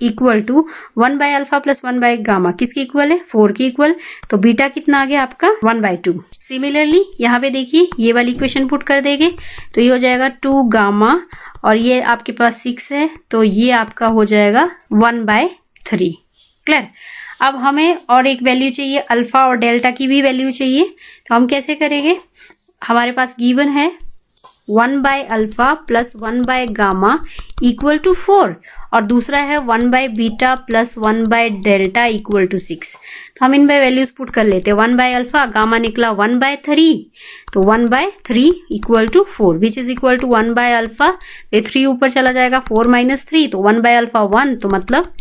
equal to 1 by alpha plus 1 by gamma, किसकी इक्वल है 4 की इक्वल, तो बीटा कितना आ गया आपका 1 बाय 2। सिमिलरली यहाँ पे देखिए ये वाली इक्वेशन पुट कर देंगे तो ये हो जाएगा 2 गामा और ये आपके पास 6 है तो ये आपका हो जाएगा 1 बाय 3। क्लियर। अब हमें और एक वैल्यू चाहिए, अल्फा और डेल्टा की भी वैल्यू चाहिए, तो हम कैसे करेंगे, हमारे पास गिवन है 1 by alpha plus 1 by gamma equal to 4 और दूसरा है 1 by beta plus 1 by delta equal to 6। तो हम इन बाय वैल्यूज पुट कर लेते हैं, 1 बाय अल्फा गामा निकला 1 बाय 3 तो 1 by 3 equal to 4 which is equal to 1 by alpha, ये 3 ऊपर चला जाएगा 4 माइनस 3 तो 1 बाय अल्फा 1, तो मतलब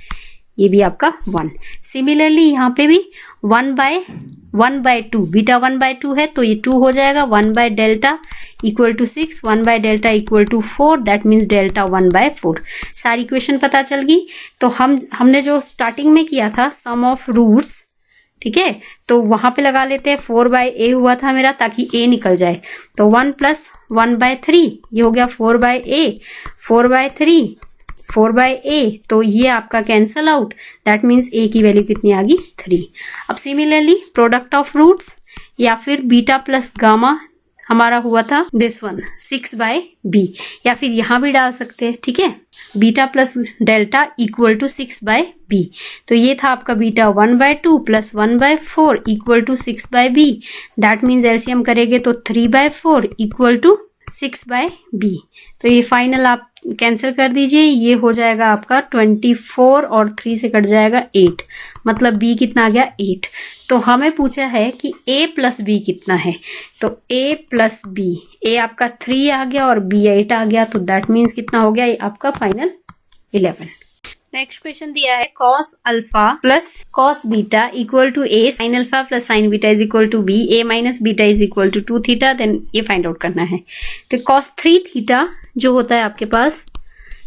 ये भी आपका 1। सिमिलरली यहाँ पे भी 1 बाय 2 बीटा 1 बाय 2 है तो ये 2 हो जाएगा, 1 by delta equal to 6, 1 by delta equal to 4, that means delta 1 by 4। सारी इक्वेशन पता चल गई। तो हमने जो स्टार्टिंग में किया था सम ऑफ रूट्स, ठीक है, तो वहां पे लगा लेते हैं 4 बाय ए हुआ था मेरा ताकि ए निकल जाए, तो 1 प्लस 1 बाय 3 ये हो गया 4 by A, 4 bye 3 4 by a, तो ये आपका कैंसल आउट, दैट मीन्स ए की वैल्यू कितनी आ गई 3। अब सिमिलरली प्रोडक्ट ऑफ रूट्स या फिर बीटा प्लस गामा हमारा हुआ था दिस वन 6 बाय बी, या फिर यहां भी डाल सकते हैं, ठीक है, beta plus delta equal to 6 by b, तो ये था आपका beta 1 by 2 plus 1 by 4 equal to 6 by b, that means LCM करेंगे तो 3 by 4 equal to 6 by b, तो ये फाइनल आप कैंसिल कर दीजिए, ये हो जाएगा आपका 24 और 3 से कट जाएगा 8, मतलब b कितना आ गया 8। तो हमें पूछा है कि a प्लस बी कितना है, तो a प्लस बी, a आपका 3 आ गया और b 8 आ गया, तो दैट मीन्स कितना हो गया ये आपका फाइनल 11। नेक्स्ट क्वेश्चन दिया है cos alpha plus cos beta equal to a sin alpha plus sin beta is equal to b, a minus beta is equal to 2 theta, then ये फाइंड आउट करना है। तो cos 3 थीटा जो होता है आपके पास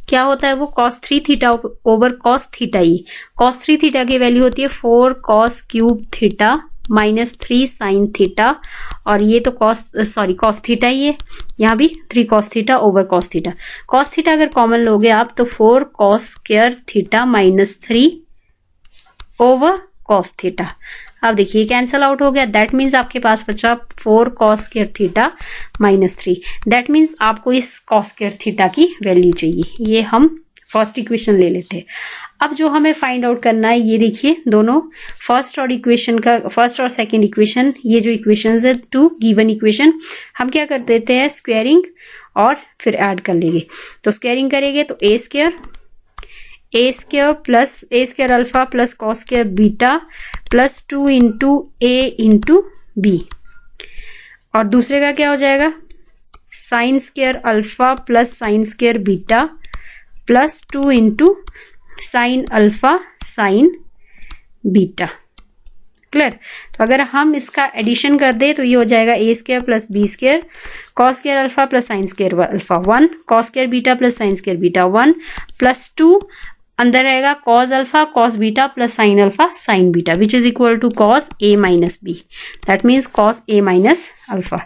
क्या होता है, वो cos 3 theta over cos theta ही, cos 3 थीटा की वैल्यू होती है 4 cos cube theta minus 3 sine theta, और ये तो cos थीटा ही है, यहाँ भी 3 cos theta over cos theta. cos theta अगर कॉमन लोगे आप तो 4 cos square theta minus 3 over cos theta. अब देखिए कैंसल आउट हो गया, दैट मीन्स आपके पास बचा 4 cos square theta minus 3, that means आपको इस cos स्क्वायर थीटा की वैल्यू चाहिए। ये हम फर्स्ट इक्वेशन ले लेते हैं। अब जो हमें फाइंड आउट करना है, ये देखिए दोनों फर्स्ट और सेकंड इक्वेशन, ये जो इक्वेशंस है टू गिवन इक्वेशन, हम क्या कर देते हैं स्क्वायरिंग और फिर ऐड कर लेंगे। तो स्क्वायरिंग करेंगे तो A square plus A square alpha plus cos square beta plus 2 into A into B, और दूसरे का क्या हो जाएगा sine square alpha plus sine square beta plus 2 into sine alpha sine beta. Clear. तो अगर हम इसका एडिशन कर दे तो ये हो जाएगा A square plus B square cos square alpha plus sine square alpha 1 cos square beta plus sine square beta 1 plus 2 अंदर रहेगा cos alpha cos beta plus sine alpha sine beta which is equal to cos A minus B, that means cos A minus alpha,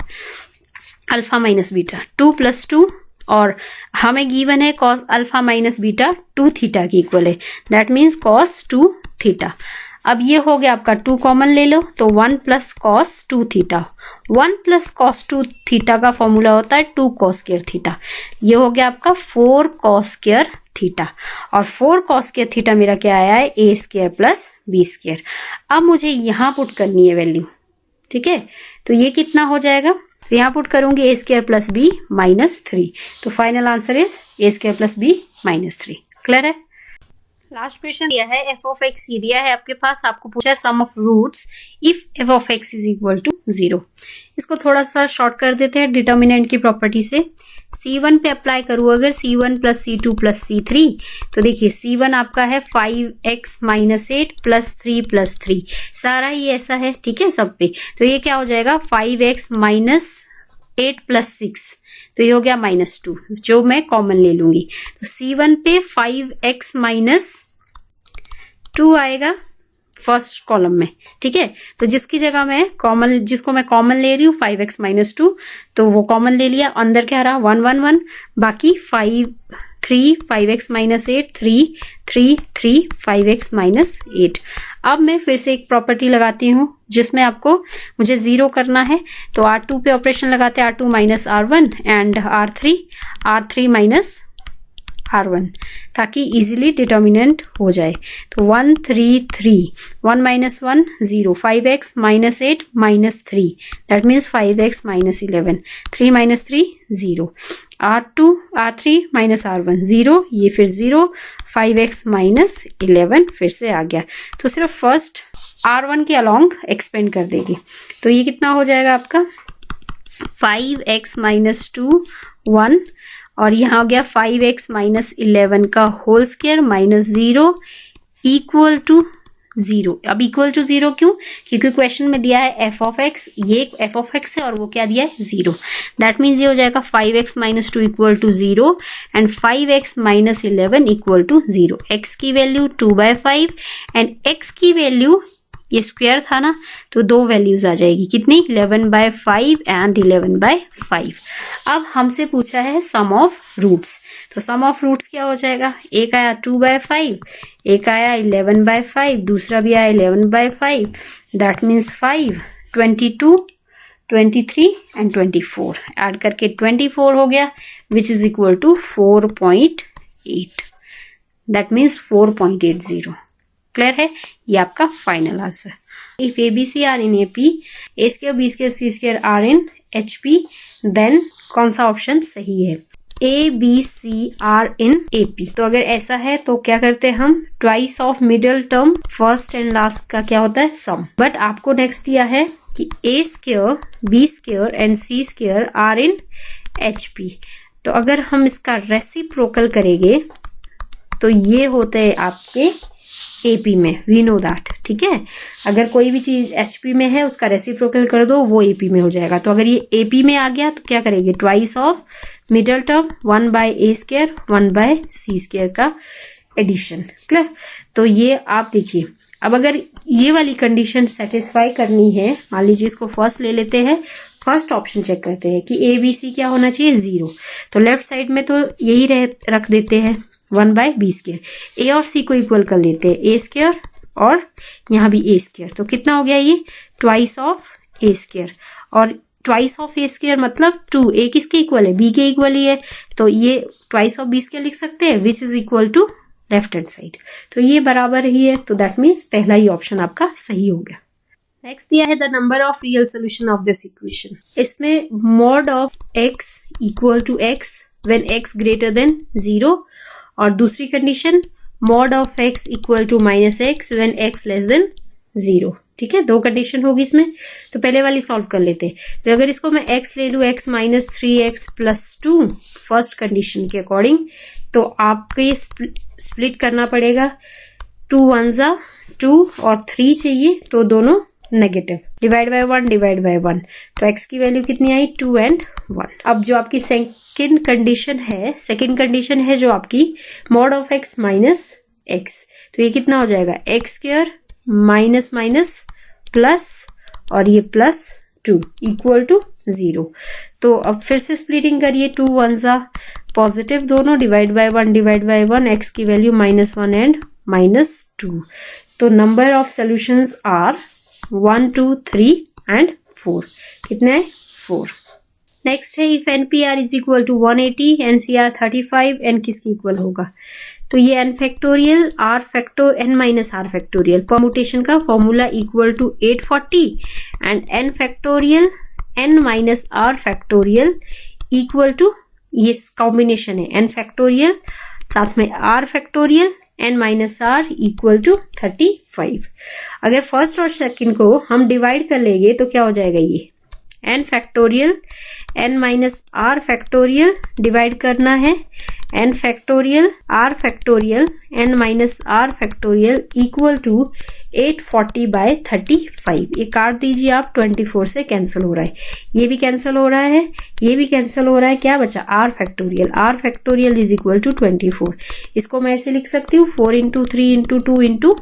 alpha minus beta 2 + 2 और हमें given है cos alpha minus beta 2 theta की equal है, that means cos 2 theta. अब ये हो गया आपका 2 कॉमन ले लो तो 1 + cos 2 थीटा, 1 + cos 2 थीटा का फॉर्मूला होता है 2 cos स्क्वायर थीटा, ये हो गया आपका 4 cos स्क्वायर थीटा और 4 cos स्क्वायर थीटा मेरा क्या आया है a square plus b square. अब मुझे यहाँ पुट करनी है वैल्यू, ठीक है, तो ये कितना हो जाएगा, तो यहाँ पुट करूंगी a स्क्वायर प्लस b -3, तो final answer is a square plus b -3। Clear है। लास्ट क्वेश्चन दिया है f ऑफ x ये दिया है आपके पास, आपको पूछा है sum of roots if f of x is equal to 0। इसको थोड़ा सा शॉर्ट कर देते हैं डिटर्मिनेंट की प्रॉपर्टी से। c1 पे अप्लाई करूँ अगर c1 + c2 + c3, तो देखिए c1 आपका है 5x - 8 + 3 + 3, सारा ही ऐसा है, ठीक है सब पे, तो ये क्या हो जाएगा 5x - 8 + 6, तो ये हो गया -2 जो मैं कॉमन ले लूंगी, तो c1 पे 5x - 2 आएगा फर्स्ट कॉलम में, ठीक है, तो जिसकी जगह मैं कॉमन, जिसको मैं कॉमन ले रही हूँ 5x - 2, तो वो कॉमन ले लिया, अंदर क्या रहा 1 1 1, बाकी 5x - 8 3 3 3 5x - 8। अब मैं फिर से एक प्रॉपर्टी लगाती हूँ जिसमें आपको मुझे 0 करना है, तो R2 पे ऑपरेशन लगाते हैं, R2 - R1 and R3 - R1, ताकि इजीली डिटर्मिनेंट हो जाए। तो 1 3 3 1 - 1 0 5x - 8 -3, that means 5x - 11 3 - 3 0 R3 - R1 0, ये फिर 0 5x - 11 फिर से आ गया, तो सिर्फ फर्स्ट R1 के अलोंग एक्सपेंड कर देगी, तो ये कितना हो जाएगा आपका 5x - 2 1 और यहाँ हो गया 5x - 11 का होल स्क्वायर -0 इक्वल टू 0। अब इक्वल टू 0 क्यों, क्योंकि क्वेश्चन में दिया है f ऑफ x, ये f ऑफ x है और वो क्या दिया है 0, दैट मीन्स ये हो जाएगा 5x - 2 equal to 0 and 5x - 11 equal to 0। x की वैल्यू 2/5 एंड x की वैल्यू, ये स्क्वायर था ना, तो दो वैल्यूज आ जाएगी, कितनी 11/5 एंड 11/5। अब हमसे पूछा है सम ऑफ रूट्स, तो सम ऑफ रूट्स क्या हो जाएगा, एक आया 2/5, एक आया 11/5, दूसरा भी आया 11/5, दैट मीन्स 5 22 23 एंड 24, ऐड करके 24 हो गया which is equal to 4.8, that means 4.80। Clear है, ये आपका final answer. If A B C are in AP, A square B square C square are in HP, then कौन सा ऑप्शन सही है, A B C are in AP. तो अगर ऐसा है तो क्या करते हैं हम, twice of middle term first and last का क्या होता है सम, बट आपको नेक्स्ट दिया है कि A square B square and C square are in HP, तो अगर हम इसका रेसिप्रोकल करेंगे तो ये होते हैं आपके एपी में, वी नो दैट, ठीक है, अगर कोई भी चीज एचपी में है उसका रेसिप्रोकल कर दो वो एपी में हो जाएगा, तो अगर ये एपी में आ गया तो क्या करेंगे, twice of middle term 1/a square 1/c square का एडिशन। क्लियर, तो ये आप देखिए, अब अगर ये वाली कंडीशन सेटिस्फाई करनी है, मान लीजिए इसको फर्स्ट ले लेते हैं, फर्स्ट ऑप्शन चेक करते हैं कि ए बी सी क्या होना चाहिए 0, तो लेफ्ट साइड में तो यही रख देते हैं 1/b स्क्वायर, ए और सी को इक्वल कर लेते हैं, ए स्क्वायर और यहाँ भी ए स्क्वायर, तो कितना हो गया ये ट्वाइस ऑफ ए स्क्वायर, और ट्वाइस ऑफ ए स्क्वायर मतलब 2, ए किसके इक्वल है, बी के इक्वल ही है, तो ये ट्वाइस ऑफ बी स्क्वायर लिख सकते हैं which is equal to left hand side, तो ये बराबर ही है, तो दैट मीन्स पहला ही ऑप्शन आपका सही हो गया। नेक्स्ट दिया है the number of real solution of this equation, इसमें mod of x equal to x when x greater than 0, और दूसरी condition mod of x equal to -x when x less than 0, ठीक है, दो कंडीशन होगी इसमें, तो पहले वाली सॉल्व कर लेते हैं, तो अगर इसको मैं x ले लूँ x - 3x + 2 फर्स्ट कंडीशन के अकॉर्डिंग, तो आपको ये स्प्लिट करना पड़ेगा, 2 1 2 और 3 चाहिए, तो दोनों नेगेटिव, डिवाइड बाय 1, तो x की वैल्यू कितनी आई 2 and 1। अब जो आपकी सेकंड कंडीशन है जो आपकी मॉड ऑफ x एक्स, तो ये कितना हो जाएगा x square minus minus plus और ये प्लस 2 इक्वल टू 0। तो अब फिर से स्प्लिटिंग करिए, 2 1 जा पॉजिटिव दोनों, डिवाइड बाय 1 एक्स की वैल्यू -1 एंड -2। तो number of solutions are 1 2 3 and 4। कितने हैं 4। नेक्स्ट है if NPR is equal to 180 NCR 35 n किसकी इक्वल होगा। तो ये n factorial r factor n minus r factorial permutation का formula equal to 840 and n factorial n minus r factorial equal to, ये combination है n factorial साथ में r factorial n minus r equal to 35। अगर first और second को हम divide कर लेंगे तो क्या हो जाएगा, ये n factorial n minus r factorial divide करना है n factorial r factorial n minus r factorial equal to 840 by 35। ये काट दीजिए आप, 24 से कैंसिल हो रहा है, ये भी कैंसिल हो रहा है, ये भी कैंसिल हो रहा है, क्या बचा r factorial is equal to 24। इसको मैं ऐसे लिख सकती हूँ 4 इंटू 3 इंटू 2 इंटू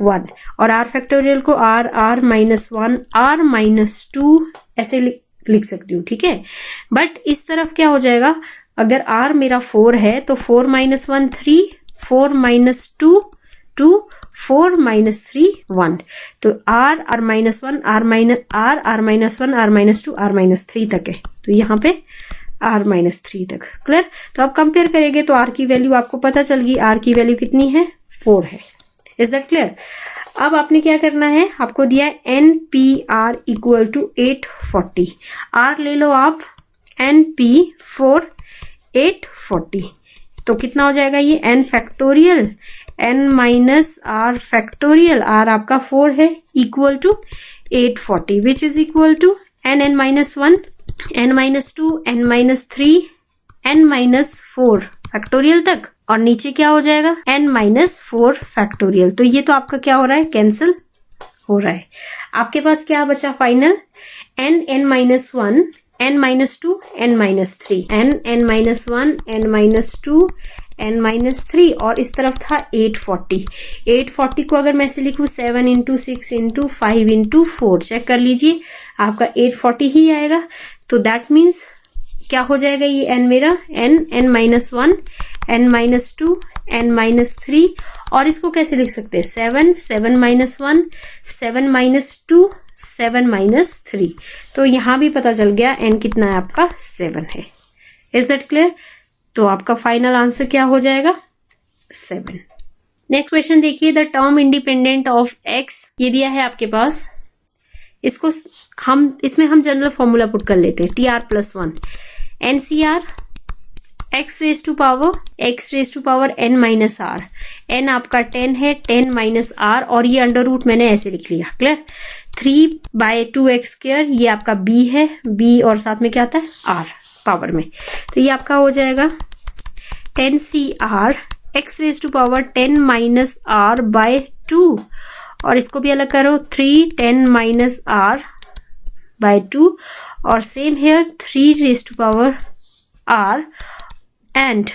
1 और r फैक्टोरियल को r माइनस 1 r माइनस 2 ऐसे लिख सकती हूँ, ठीक है। बट इस तरफ क्या हो जाएगा, अगर r मेरा 4 है तो 4 माइनस 1 3, 4 माइनस 2 2, 4 माइनस 3 1। तो r minus 1 r minus 1 r minus 2 r minus 3 तक है, तो यहाँ पे r माइनस 3 तक। क्लियर। तो आप कंपेयर करेंगे तो r की वैल्यू आपको पता चल गई, r की वैल्यू कितनी है 4 है। Is that clear. अब आपने क्या करना है, आपको दिया है NPR इक्वल टू 840, r ले लो आप NP 4 840, तो कितना हो जाएगा ये n factorial n minus r factorial, r आपका 4 है equal to 840 which is equal to n minus 1 n minus 2 n minus 3 n minus 4 factorial तक, और नीचे क्या हो जाएगा n माइनस 4 फैक्टोरियल। तो ये तो आपका क्या हो रहा है, कैंसिल हो रहा है। आपके पास क्या बचा final, n minus 1 n minus 2 n minus 3 n minus 1 n minus 2 n minus 3 और इस तरफ था 840 को अगर मैं ऐसे लिखूं 7 इंटू 6 इंटू 5 इंटू 4, चेक कर लीजिए आपका 840 ही आएगा। तो दैट मीन्स क्या हो जाएगा, ये n मेरा n minus 1 n minus 2 n minus 3 और इसको कैसे लिख सकते हैं 7 माइनस 1 7 माइनस 2 7 माइनस 3। तो यहां भी पता चल गया n कितना है आपका 7 है। Is that clear. तो आपका फाइनल आंसर क्या हो जाएगा 7। नेक्स्ट क्वेश्चन देखिए, the term independent of x ये दिया है आपके पास, इसको इसमें हम जनरल फॉर्मूला पुट कर लेते हैं TR+1 NCR x raise to power n minus r, n आपका 10 है 10 माइनस r और ये अंडर रूट मैंने ऐसे लिख लिया। क्लियर। 3/2x², ये आपका b है, b और साथ में क्या आता है r पावर में, तो ये आपका हो जाएगा 10CR x raise to power 10 minus r by 2 और इसको भी अलग करो 3 10 माइनस r बाय 2 और same here 3 raise to power r and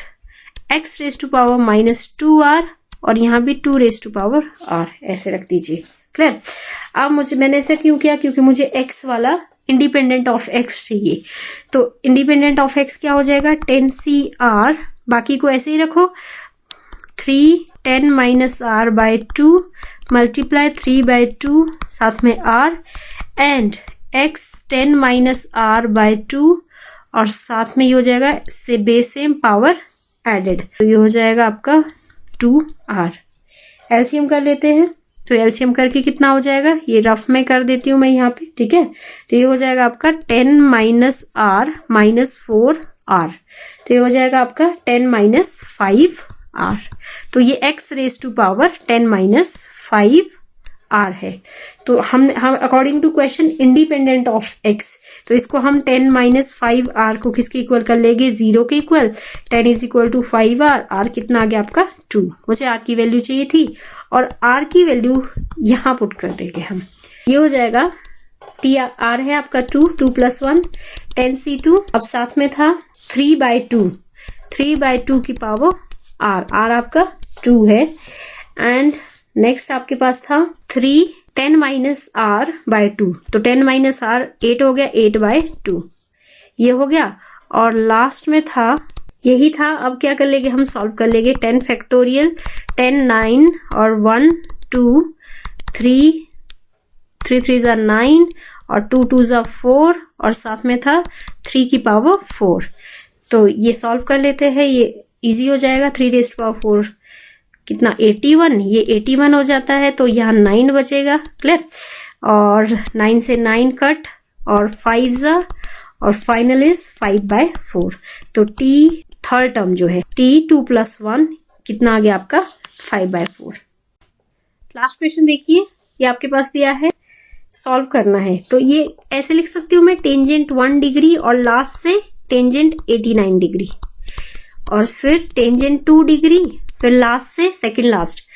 x raise to power minus 2r और यहाँ भी 2 रेज टू पावर r ऐसे रख दीजिए। क्लियर। अब मैंने ऐसा क्यों किया, क्योंकि मुझे x वाला इंडिपेंडेंट ऑफ x चाहिए। तो इंडिपेंडेंट ऑफ x क्या हो जाएगा 10CR, बाकी को ऐसे ही रखो 3 10 माइनस r बाय 2 मल्टीप्लाई 3/2 साथ में r and x 10 minus r by 2 और साथ में ये हो जाएगा से बेस सेम पावर एडेड, तो ये हो जाएगा आपका 2r। एलसीएम कर लेते हैं, तो एलसीएम करके कितना हो जाएगा, ये रफ में कर देती हूं मैं यहाँ पे, ठीक है। तो ये हो जाएगा आपका 10 माइनस r माइनस 4r, तो ये हो जाएगा आपका 10 माइनस 5r। तो ये x raise to power 10 minus 5r है। तो हम according to question independent of x, तो इसको हम 10 माइनस 5r को किसके इक्वल कर लेंगे 0 के equal. 10 is equal to 5r, r कितना आ गया आपका 2। मुझे r की वैल्यू चाहिए थी और r की वैल्यू यहाँ पुट कर देंगे हम, ये हो जाएगा r है आपका 2 प्लस 1 10C2, अब साथ में था 3/2 की पावर r आपका 2 है। एंड नेक्स्ट आपके पास था 3 10 माइनस आर बाय 2, तो 10 माइनस आर 8 हो गया, 8 बाय 2 ये हो गया। और लास्ट में था, यही था। अब क्या कर लेंगे हम, सॉल्व कर लेंगे। 10 फैक्टोरियल, 10 9 और 1 2 3 3 3 9 और 2 2 4 और साथ में था 3 की पावर 4। तो ये सॉल्व कर लेते हैं, ये इजी हो जाएगा। 3 रेज़ टू पावर 4 कितना, 81, ये 81 हो जाता है। तो यहाँ 9 बचेगा, क्लियर। और 9 से 9 कट और 5 जा, और फाइनल इज 5 बाय 4। तो t थर्ड टर्म जो है t 2 + 1 कितना आ गया आपका, 5 बाय 4। लास्ट क्वेश्चन देखिए, ये आपके पास दिया है, सॉल्व करना है। तो ये ऐसे लिख सकती हूँ मैं, टेंजेंट 1 डिग्री और लास्ट से टेंजेंट 89 डिग्री, और फिर टेंजेंट 2 डिग्री, फिर लास्ट से सेकंड लास्ट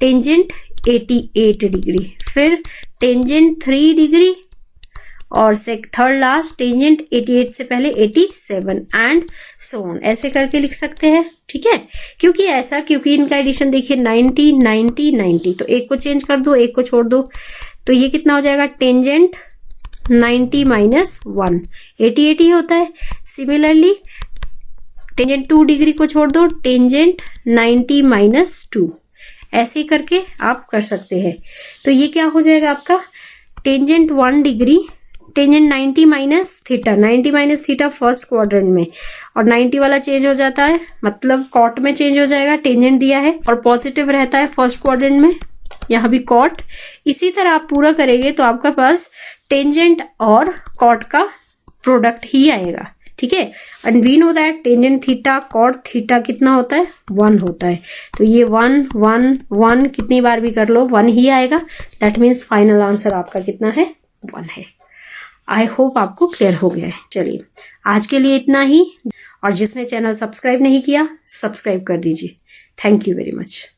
टेंजेंट 88 डिग्री, फिर टेंजेंट 3 डिग्री और थर्ड लास्ट टेंजेंट 88 से पहले 87 एंड सो ऑन। ऐसे करके लिख सकते हैं, ठीक है। क्योंकि ऐसा, क्योंकि इनका एडिशन देखिए 90 90 90, तो एक को चेंज कर दो, एक को छोड़ दो, तो ये कितना हो जाएगा, टेंजेंट 90 माइनस 1 88 ही होता है। सिमिलरली टेंजेंट 2 डिग्री को छोड़ दो, टेंजेंट 90 माइनस 2, ऐसे करके आप कर सकते हैं। तो ये क्या हो जाएगा आपका, tangent 1 degree, tangent 90 minus theta, 90 minus theta first quadrant में, और 90 वाला चेंज हो जाता है, मतलब कॉट में चेंज हो जाएगा। टेंजेंट दिया है और पॉजिटिव रहता है फर्स्ट क्वाड्रेंट में, यहाँ भी कॉट। इसी तरह आप पूरा करेंगे तो आपका पास टेंजेंट और कॉट का प्रोडक्ट ही आएगा, ठीक है। And we know that tangent theta cot theta कितना होता है, 1 होता है। तो ये 1 1 1 कितनी बार भी कर लो 1 ही आएगा। दैट मीन्स फाइनल आंसर आपका कितना है, 1 है। आई होप आपको क्लियर हो गया है। चलिए आज के लिए इतना ही, और जिसने चैनल सब्सक्राइब नहीं किया सब्सक्राइब कर दीजिए। Thank you very much.